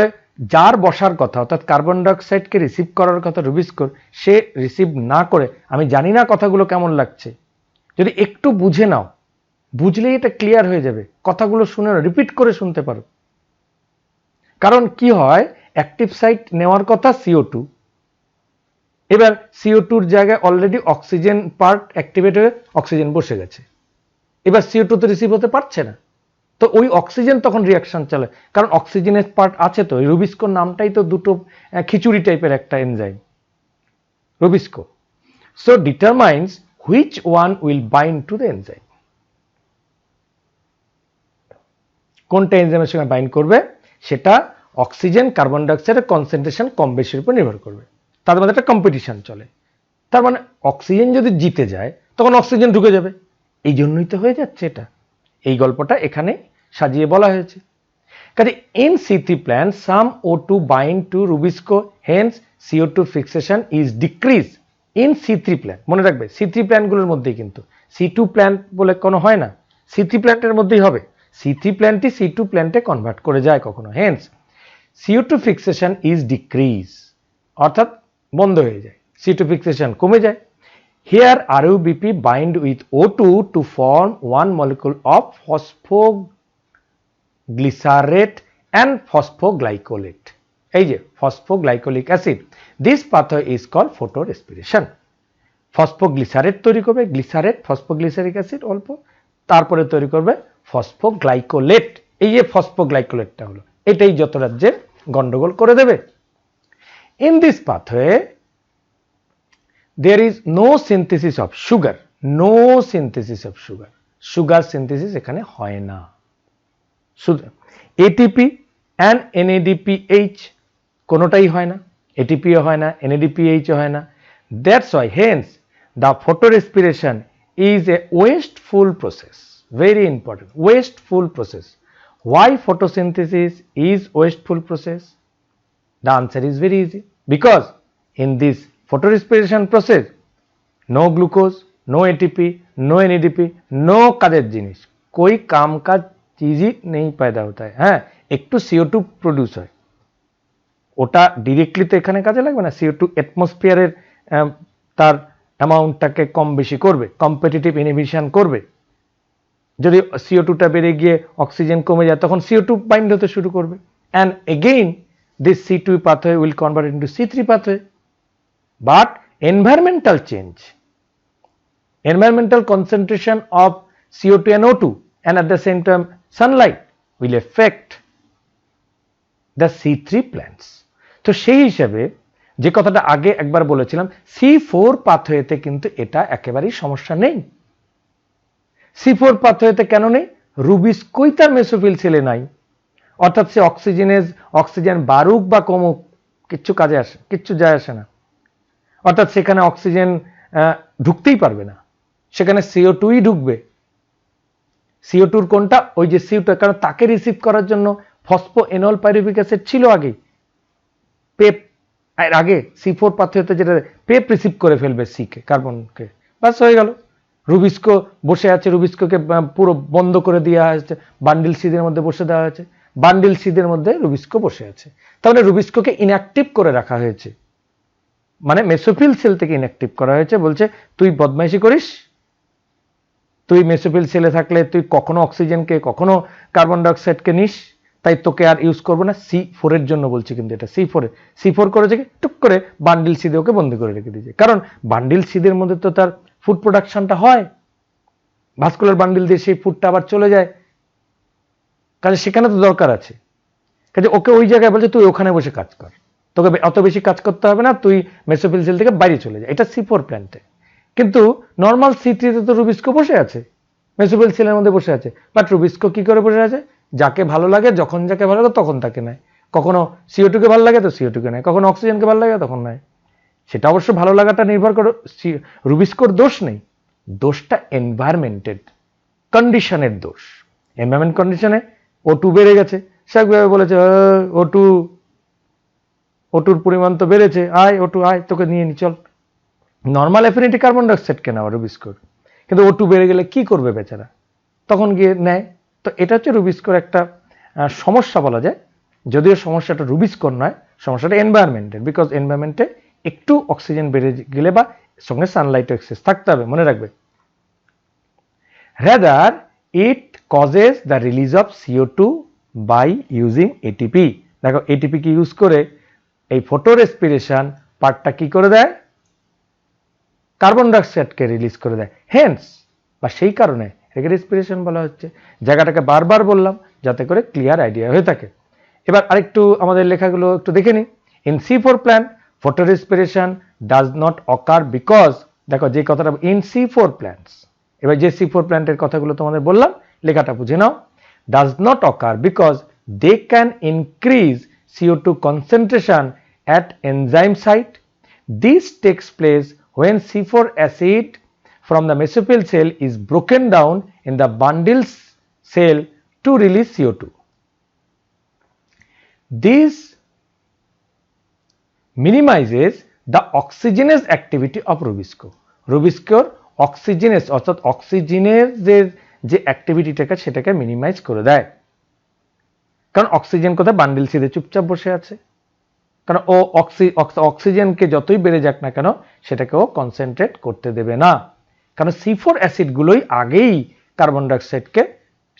যার বসার কথা অর্থাৎ কার্বন ডাইঅক্সাইডকে রিসিভ করার কথা রুবিস্কোর, সে রিসিভ না করে আমি জানি না কথাগুলো কেমন লাগছে, যদি একটু বুঝে নাও, বুঝলেই এটা ক্লিয়ার হয়ে যাবে। কথাগুলো শুনে রিপিট করে শুনতে পারো। কারণ কি হয়, অ্যাক্টিভ সাইট নেওয়ার কথা CO2, এবার CO2-র জায়গায় অলরেডি অক্সিজেন পার্ট অ্যাক্টিভেট হয়ে অক্সিজেন বসে গেছে, এবার CO2 তো রিসিভ হতে পারছে না, তো ওই অক্সিজেন তখন রিয়াকশন চলে, কারণ অক্সিজেনের পার্ট আছে তো। রুবিস্কোর নামটাই তো দুটো খিচুড়ি টাইপের একটা enzyme rubisco. So determines which one will bind to the enzyme, কোনটা এনজাইমের সঙ্গে বাইন্ড করবে সেটা অক্সিজেন কার্বন ডাইঅক্সাইডের কনসেন্ট্রেশন কম বেশির উপর নির্ভর করবে। তার মধ্যে একটা কম্পিটিশন চলে, তার মানে অক্সিজেন যদি জিতে যায় তখন অক্সিজেন ঢুকে যাবে, এই জন্যই তো হয়ে যাচ্ছে এটা। এই গল্পটা এখানে সাজিয়ে বলা হয়েছে। কাজে in C3 plant some O2 bind to rubisco, hence CO2 fixation is decrease in C3 plant. মনে রাখবে C3 প্ল্যান্টগুলোর মধ্যেই, কিন্তু C2 প্ল্যান্ট বলে কোনো হয় না, C3 প্ল্যান্টের মধ্যেই হবে। C3 প্ল্যান্টই C2 প্ল্যান্টে কনভার্ট করে যায় কখনো, Haynes CO2 fixation is decrease, অর্থাৎ বন্ধ হয়ে যায়, CO2 ফিক্সেশন কমে যায়। Here RUBP bind with O2 to form one molecule of phosphoglycerate and phosphoglycolate, এই যে phosphoglycolic acid. This pathway is called photorespiration. ফসফোগ্লিসারেট তৈরি করবে, গ্লিসারেট ফসফোগ্লিসারিক অ্যাসিড অল্প, তারপরে তৈরি করবে ফসফোগ্লাইকোলেট। এই যে ফসফোগ্লাইকোলেটটা হলো, এটাই যত রাজ্যের গন্ডগোল করে দেবে। In this pathway there is no synthesis of sugar, no synthesis of sugar, sugar synthesis এখানে হয় না। ATP and NADPH কোনোটাই হয় না, ATP ও হয় না, NADPH ও হয় না। That's why hence the photorespiration is a wasteful process, very important, wasteful process. Why photosynthesis is wasteful process? The answer is very easy, because in this photorespiration process no glucose, no ATP, no NADP, no কাজের জিনিস, कोई काम का चीज ही नहीं पैदा होता है। হ্যাঁ, একটু CO2 প্রডিউস হয়, ওটা ডিরেক্টলি তো এখানে কাজে লাগবে না। CO2 অ্যাটমসফিয়ারের তার অ্যামাউন্টটাকে কম বেশি করবে, কম্পিটিটিভ ইনহিবিশন করবে। যদি CO2টা বেড়ে গিয়ে অক্সিজেন কমে যায় তখন CO2 বাইন্ড হতে শুরু করবে, and again this C2 pathway will convert into C3 pathway. But environmental change, environmental concentration of CO2 and O2 and at the same time sunlight will affect the C3 plants. তো সেই হিসাবে যে কথাটা আগে একবার বলেছিলাম, C4 পাথওয়েতে কিন্তু এটা একেবারেই সমস্যা নেই। C4 পাথওয়েতে কেন নেই? রুবিস্কোই তার মেসোফিল সেলে নাই, অর্থাৎ সে অক্সিজেন বাড়ুক বা কমুক কিচ্ছু কাজে আসে, কিচ্ছু যায় আসে না। অর্থাৎ সেখানে অক্সিজেন ঢুকতেই পারবে না, সেখানে CO2ই ঢুকবে। CO2 কোনটা? ওই যে CO2, কারণ তাকে রিসিভ করার জন্য ফসফোএনল পাইরুভিক অ্যাসিড ছিল আগে। পেপ আগে C4 পাথওয়েতে যেটা পেপ রিসিভ করে ফেলবে সিকে, কার্বনকে, বাস হয়ে গেল। রুবিস্কো বসে আছে, রুবিস্কোকে পুরো বন্ধ করে দেওয়া হয়েছে, বান্ডিল সিদের মধ্যে বসে দেওয়া হয়েছে, বান্ডিল সিদের মধ্যে রুবিস্কো বসে আছে। তাহলে রুবিস্কোকে ইনঅ্যাক্টিভ করে রাখা হয়েছে, মানে মেসোফিল সেল থেকে ইনঅ্যাক্টিভ করা হয়েছে। বলছে তুই বদমাইশি করিস, তুই মেসোফিল সেলে থাকলে তুই কখনো অক্সিজেনকে কখনো কার্বন ডাইঅক্সাইডকে নিস, তাই তোকে আর ইউজ করবো না। C4 এর জন্য বলছি, কিন্তু এটা C4 করেছে কি টুক করে বান্ডিল সিদে ওকে বন্ধ করে রেখে দিয়েছে। কারণ বান্ডিল সিদের মধ্যে তো তার ফুড প্রোডাকশনটা হয়, ভাস্কুলার বান্ডিল দিয়ে সেই ফুডটা আবার চলে যায়, কাজে সেখানে তো দরকার আছে। কাজে ওকে ওই জায়গায় বলছে তুই ওখানে বসে কাজ কর, তোকে অত বেশি কাজ করতে হবে না, তুই মেসোফিল সেল থেকে বাইরে চলে যায়। এটা C4 প্ল্যান্টে। কিন্তু নর্মাল C3 তে তো রুবিস্কো বসে আছে, মেসোফিল সেলের মধ্যে বসে আছে। বাট রুবিস্কো কি করে বসে আছে? যাকে ভালো লাগে, যখন যাকে ভালো লাগে তখন তাকে নেয়। কখনো CO2 কে ভালো লাগে তো CO2 কে নেয়, কখনো অক্সিজেনকে ভালো লাগে তখন নেয়। সেটা অবশ্য ভালো লাগাটা নির্ভর করে, রুবিস্কোর দোষ নেই, দোষটা এনভায়রনমেন্টের কন্ডিশনের দোষ। এনভায়রনমেন্ট কন্ডিশনে O2 বেড়ে গেছে, সে একভাবে বলেছে O2-র পরিমাণ তো বেড়েছে, আয় O2 আয়, তোকে নিয়ে নি চল। নর্মাল অ্যাফিনিটি কার্বন ডাইঅক্সাইড কেনা রুবিস্কোর, কিন্তু O2 বেড়ে গেলে কি করবে বেচারা, তখন গিয়ে নেয়। তো এটা হচ্ছে রুবিস্কোর একটা সমস্যা বলা যায়, যদিও সমস্যাটা রুবিস্কোর নয়, সমস্যাটা এনভায়রনমেন্টের। বিকজ এনভায়রনমেন্টে একটু অক্সিজেন বেড়ে গেলে বা সঙ্গে সানলাইট এক্সেস থাকতে হবে, মনে রাখবে। Rather it causes the release of CO2 by using ATP। দেখো ATP কি ইউজ করে এই ফটো রেসপিরেশন পার্টটা কি করে দেয়? কার্বন ডাইঅক্সাইডকে রিলিজ করে দেয়। হেন্স বা সেই কারণে এটাকে রেসপিরেশন বলা হচ্ছে। জায়গাটাকে বারবার বললাম যাতে করে ক্লিয়ার আইডিয়া হয়ে থাকে। এবার আরেকটু আমাদের লেখাগুলো একটু দেখে নিই। In C4 plant photo respiration does not occur because, দেখো যে কথাটা ইন C4 প্ল্যান্টস, এবার যে C4 প্ল্যান্টের কথাগুলো তোমাদের বললাম লেখাটা বুঝে নাও। Does not occur because they can increase CO2 concentration at enzyme site. This takes place when C4 acid from the mesophyll cell is broken down in the bundle cell to release CO2. This minimizes the oxygenase activity of Rubisco. Rubiscoর অক্সিজেনেস অর্থাৎ অক্সিজেনের যে অ্যাক্টিভিটিটাকে সেটাকে minimise করে দেয়। কারণ oxygen কোথায়? Bundle সিদে চুপচাপ বসে আছে, কারণ ও অক্সিজেনকে যতই বেড়ে যাক না কেন সেটাকে ও কনসেন্ট্রেট করতে দেবে না, কারণ C4 অ্যাসিডগুলোই আগেই কার্বন ডাইঅক্সাইডকে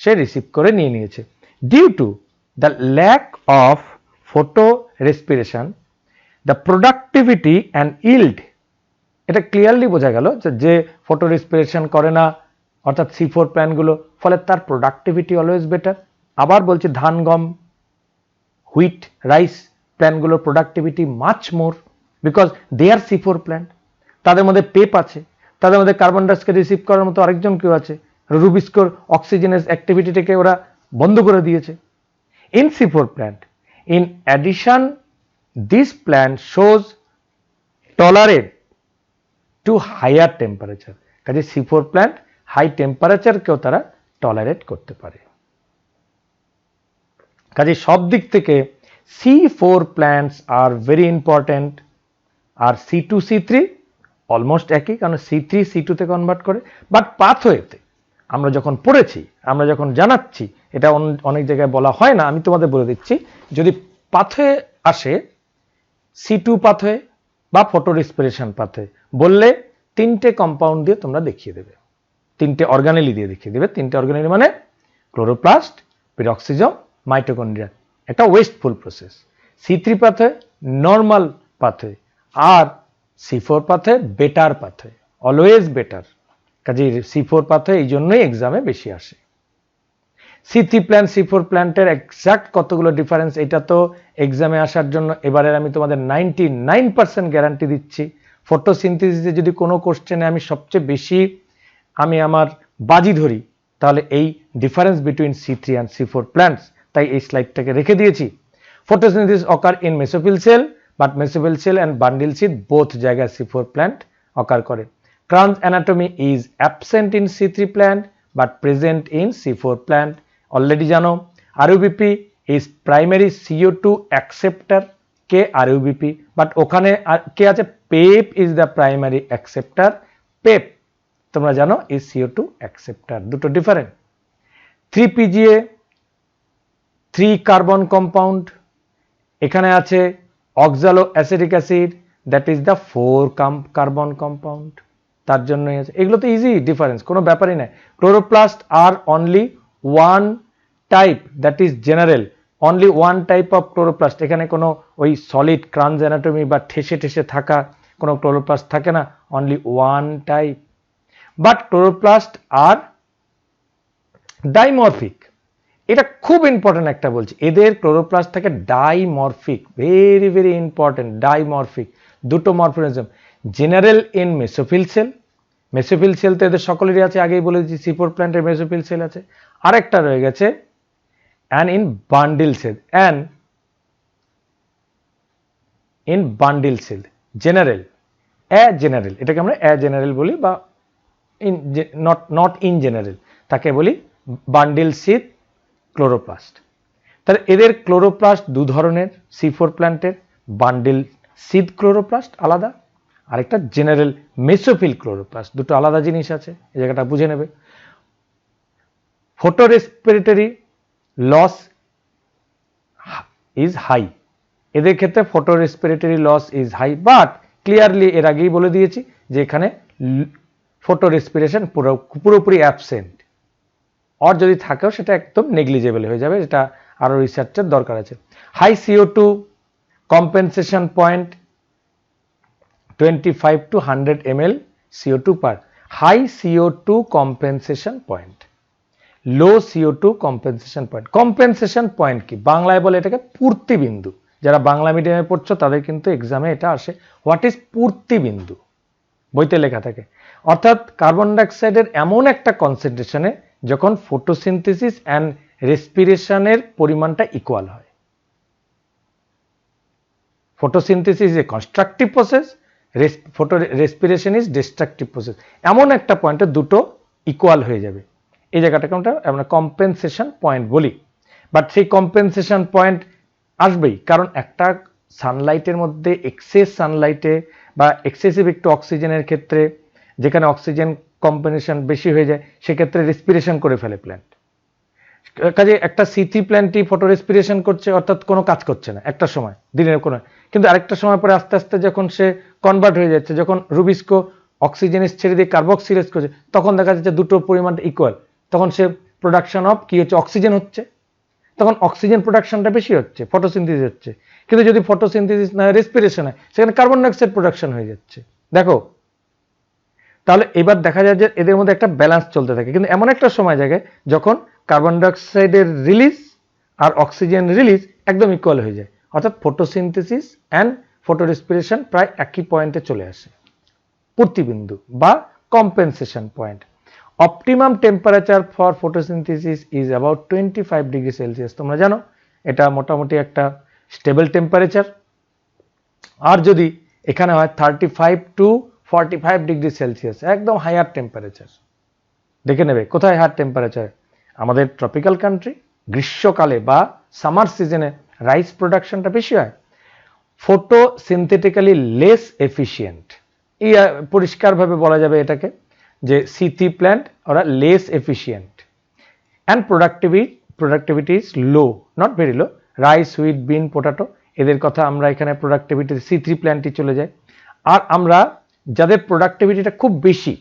সে রিসিভ করে নিয়ে নিয়েছে। Due to the lack of photorespiration the productivity and yield, এটা ক্লিয়ারলি বোঝা গেল যে ফটো রেসপিরেশন করে না অর্থাৎ C4 প্ল্যান্টগুলো, ফলে তার প্রোডাক্টিভিটি অলওয়েজ বেটার। আবার বলছি ধান, গম, হুইট, রাইস প্ল্যান্টগুলোর productivity much more because they are C4 plant. তাদের মধ্যে পেপ আছে, তাদের মধ্যে কার্বন ডাইঅক্সাইড রিসিভ করার মতো আরেকজন কেউ আছে। রুবিস্কোর অক্সিজেনাস অ্যাক্টিভিটিটাকে ওরা বন্ধ করে দিয়েছে। In C4 plant in addition this plant shows tolerate to higher temperature. কাজে C4 প্ল্যান্ট হাই টেম্পারেচারকেও তারা টলারেট করতে পারে। কাজে সব দিক থেকে C4 plants are very important. আর C2 C3 অলমোস্ট একই, কারণ C3 C2 তে কনভার্ট করে, বাট পাথওয়েতে আমরা যখন পড়েছি, আমরা যখন জানাচ্ছি, এটা অনেক জায়গায় বলা হয় না, আমি তোমাদের বলে দিচ্ছি। যদি পাথওয়ে আসে, C2 পাথওয়ে বা ফটো রেসপিরেশন পাথওয়ে বললে 3টে কম্পাউন্ড দিয়ে তোমরা দেখিয়ে দেবে, 3টে অর্গানেলি দিয়ে দেখিয়ে দেবে। 3টে অর্গানেলি মানে ক্লোরোপ্লাস্ট, পেরক্সিজম, মাইটোকন্ড্রিয়া, একটা wasteful process. C3 pathway normal pathway, আর C4 pathway better pathway, always better. কাজে C4 পাথওয়ে এই জন্যই এক্সামে বেশি আসে। C3 প্ল্যান্ট C4 প্ল্যান্টের এক্সাক্ট কতগুলো ডিফারেন্স, এটা তো এক্সামে আসার জন্য এবারে আমি তোমাদের 99% গ্যারান্টি দিচ্ছি। ফটোসিনথেসিসে যদি কোনো কোশ্চেনে আমি সবচেয়ে বেশি আমার বাজি ধরি, তাহলে এই difference between C3 and C4 plants, তাই এই স্লাইডটাকে রেখে দিয়েছি। Photosynthesis occur in mesophyll sell, but mesophyll cell and bundle seed both জায়গায় C4 প্ল্যান্ট অকার করে। Kranz anatomy is absent in C3 plant but present in C4 plant. Already জানো। RUBP is primary CO2 acceptor, K RUBP, but ওখানে কে আছে, PEP is the primary acceptor. PEP তোমরা জানো is CO2 acceptor, দুটো different. 3PGA 3 carbon compound, এখানে আছে oxaloacetic acid, that is the 4 carbon compound, তার জন্যই আছে। এগুলো তো ইজি ডিফারেন্স, কোনো ব্যাপারই নাই। Chloroplast are only one type, that is general, only one type of chloroplast. এখানে কোনো ওই সলিড ক্রাঞ্জ অ্যানাটমি বা ঠেসে ঠেসে থাকা কোনো ক্লোরোপ্লাস্ট থাকে না, only one type. But chloroplast are dimorphic, এটা খুব ইম্পর্টেন্ট একটা বলছি, এদের ক্লোরোপ্লাস্ট থাকে dimorphic, very very important. Dimorphic দুটো morphism, general in mesophyll cell, mesophyll cell তো এদের সকলেরই আছে, আগেই বলে দিচ্ছি C4 প্ল্যান্টের মেসোফিল সেল আছে। আরেকটা রয়ে গেছে and in bundle cell, and in bundle cell general, general, এটাকে আমরা জেনারেল বলি, বা ইন নট ইন জেনারেল, তাকে বলি বান্ডিল সিড ক্লোরোপ্লাস্ট। তাহলে এদের ক্লোরোপ্লাস্ট দু ধরনের, C4 প্ল্যান্টের বান্ডিল সিড ক্লোরোপ্লাস্ট আলাদা, আরেকটা জেনারেল মেসোফিল ক্লোরোপ্লাস্ট, দুটো আলাদা জিনিস আছে, এই জায়গাটা বুঝে নেবে। Photorespiratory loss is high, এদের ক্ষেত্রে photorespiratory loss is high, but clearly এর আগেই বলে দিয়েছি যে এখানে ফটো রেসপিরেশন পুরোপুরি অ্যাবসেন্ট, আর যদি থাকেও সেটা একদম নেগলিজেবল হয়ে যাবে, এটা আরো রিসার্চের দরকার আছে। High CO2 compensation point 25 to 100 ml CO2 per, high CO2 compensation point, low CO2 compensation point. Compensation point কি, বাংলায় বলে এটাকে পূর্তি বিন্দু, যারা বাংলা মিডিয়ামে পড়ছো তাদের কিন্তু এক্সামে এটা আসে, হোয়াট ইজ পূর্তি বিন্দু, বইতে লেখা থাকে। অর্থাৎ কার্বন ডাইঅক্সাইডের এমন একটা কনসেন্ট্রেশনে যখন ফটোসিনথেসিস অ্যান্ড রেসপিরেশনের পরিমাণটা ইকুয়াল হয়। Photosynthesis is a constructive process, respiration is destructive process, এমন একটা পয়েন্টে দুটো ইকুয়াল হয়ে যাবে, এই জায়গাটাকে আমরা কম্পেনসেশন পয়েন্ট বলি। বাট সেই কম্পেনসেশন পয়েন্ট আসবেই, কারণ একটা সানলাইটের মধ্যে এক্সেস সানলাইটে বা এক্সেসিভ একটু অক্সিজেনের ক্ষেত্রে, যেখানে অক্সিজেন কম্বিনেশন বেশি হয়ে যায়, সেক্ষেত্রে রেসপিরেশন করে ফেলে প্ল্যান্ট। কাজে একটা C3 প্ল্যান্টই ফটো রেসপিরেশন করছে, অর্থাৎ কোনো কাজ করছে না একটা সময়, দিনের কোনো, কিন্তু আরেকটা সময় পরে আস্তে আস্তে যখন সে কনভার্ট হয়ে যাচ্ছে, যখন রুবিস্কো অক্সিজেনেস ছেড়ে দিয়ে কার্বক্সিলেজ করছে, তখন দেখা যাচ্ছে দুটো পরিমাণটা ইকুয়াল, তখন সে প্রোডাকশন অফ কি হচ্ছে, অক্সিজেন হচ্ছে, তখন অক্সিজেন প্রোডাকশনটা বেশি হচ্ছে, ফটোসিনথেসিস হচ্ছে। কিন্তু যদি ফটোসিনথেসিস না রেসপিরেশন হয়, সেখানে কার্বন ডাইঅক্সাইড প্রোডাকশন হয়ে যাচ্ছে। দেখো, তাহলে এবার দেখা যায় যে এদের মধ্যে একটা ব্যালেন্স চলতে থাকে, কিন্তু এমন একটা সময় জায়গায় যখন কার্বন ডাইঅক্সাইডের রিলিজ আর অক্সিজেন রিলিজ একদম ইকুয়াল হয়ে যায়, অর্থাৎ ফটোসিনথেসিস অ্যান্ড ফটো রেসপিরেশন প্রায় একই পয়েন্টে চলে আসে, পূর্তিবিন্দু বা compensation point. Optimum temperature for photosynthesis is about 25 degree Celsius, তোমরা জানো এটা মোটামুটি একটা স্টেবল টেম্পারেচার। আর যদি এখানে হয় 35 to 45 ডিগ্রি সেলসিয়াস, একদম হায়ার টেম্পারেচার। দেখে নেবে কোথায় হায়ার টেম্পারেচার, আমাদের ট্রপিক্যাল কান্ট্রি, গ্রীষ্মকালে বা সামার সিজনে রাইস প্রোডাকশনটা বেশি হয়, ফটোসিনথেটিক্যালি লেস এফিশিয়েন্ট, পরিষ্কারভাবে বলা যাবে এটাকে, যে C3 প্ল্যান্ট ওরা less efficient and productivity is low, not very low. Rice, wheat, bean, potato এদের কথা আমরা এখানে প্রোডাক্টিভিটি C3 প্ল্যান্টই চলে যায়। আর আমরা যাদের প্রোডাক্টিভিটিটা খুব বেশি,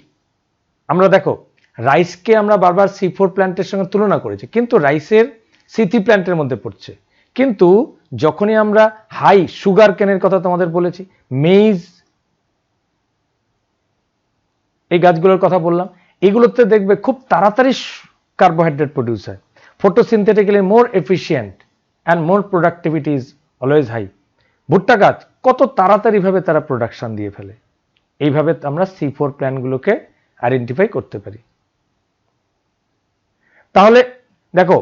আমরা দেখো রাইসকে আমরা বারবার C4 প্ল্যান্টের সঙ্গে তুলনা করেছি, কিন্তু রাইসের C3 প্ল্যান্টের মধ্যে পড়ছে। কিন্তু যখনই আমরা হাই সুগার কেনের কথা তোমাদের বলেছি, মেইজ, এই গাছগুলোর কথা বললাম, এগুলোতে দেখবে খুব তাড়াতাড়ি কার্বোহাইড্রেট প্রডিউস হয়, photosynthetically more efficient and more productivity is always high. ভুট্টা গাছ কত তাড়াতাড়ি ভাবে তারা প্রোডাকশন দিয়ে ফেলে। এইভাবে আমরা C4 প্ল্যান্টগুলোকে আইডেন্টিফাই করতে পারি। তাহলে দেখো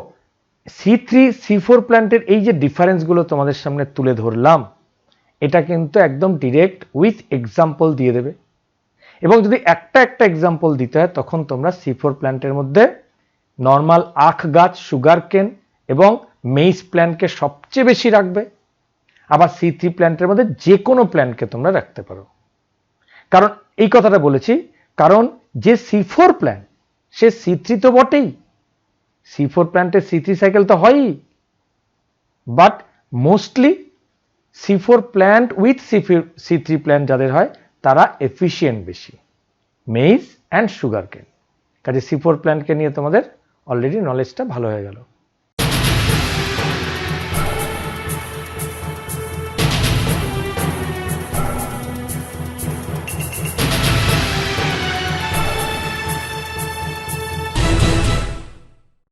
C3 C4 প্ল্যান্টের এই যে ডিফারেন্সগুলো তোমাদের সামনে তুলে ধরলাম, এটা কিন্তু একদম ডিরেক্ট উইথ এক্সাম্পল দিয়ে দেবে। এবং যদি একটা এক্সাম্পল দিতে হয় তখন তোমরা C4 প্ল্যান্টের মধ্যে নর্মাল আখ গাছ, সুগার কেন এবং মেইজ প্ল্যান্টকে সবচেয়ে বেশি রাখবে। আবার C3 প্ল্যান্টের মধ্যে যে কোনো প্ল্যান্টকে তোমরা রাখতে পারো। কারণ এই কথাটা বলেছি, কারণ যে C4 প্ল্যান্ট সে C3 তো বটেই, C4 প্ল্যান্টের C3 সাইকেল তো হয়ই, but mostly C4 plant with C3 plant যাদের হয় তারা এফিশিয়েন্ট বেশি, মেইজ অ্যান্ড সুগার কেন। কাজে C4 প্ল্যান্টকে নিয়ে তোমাদের অলরেডি নলেজটা ভালো হয়ে গেল।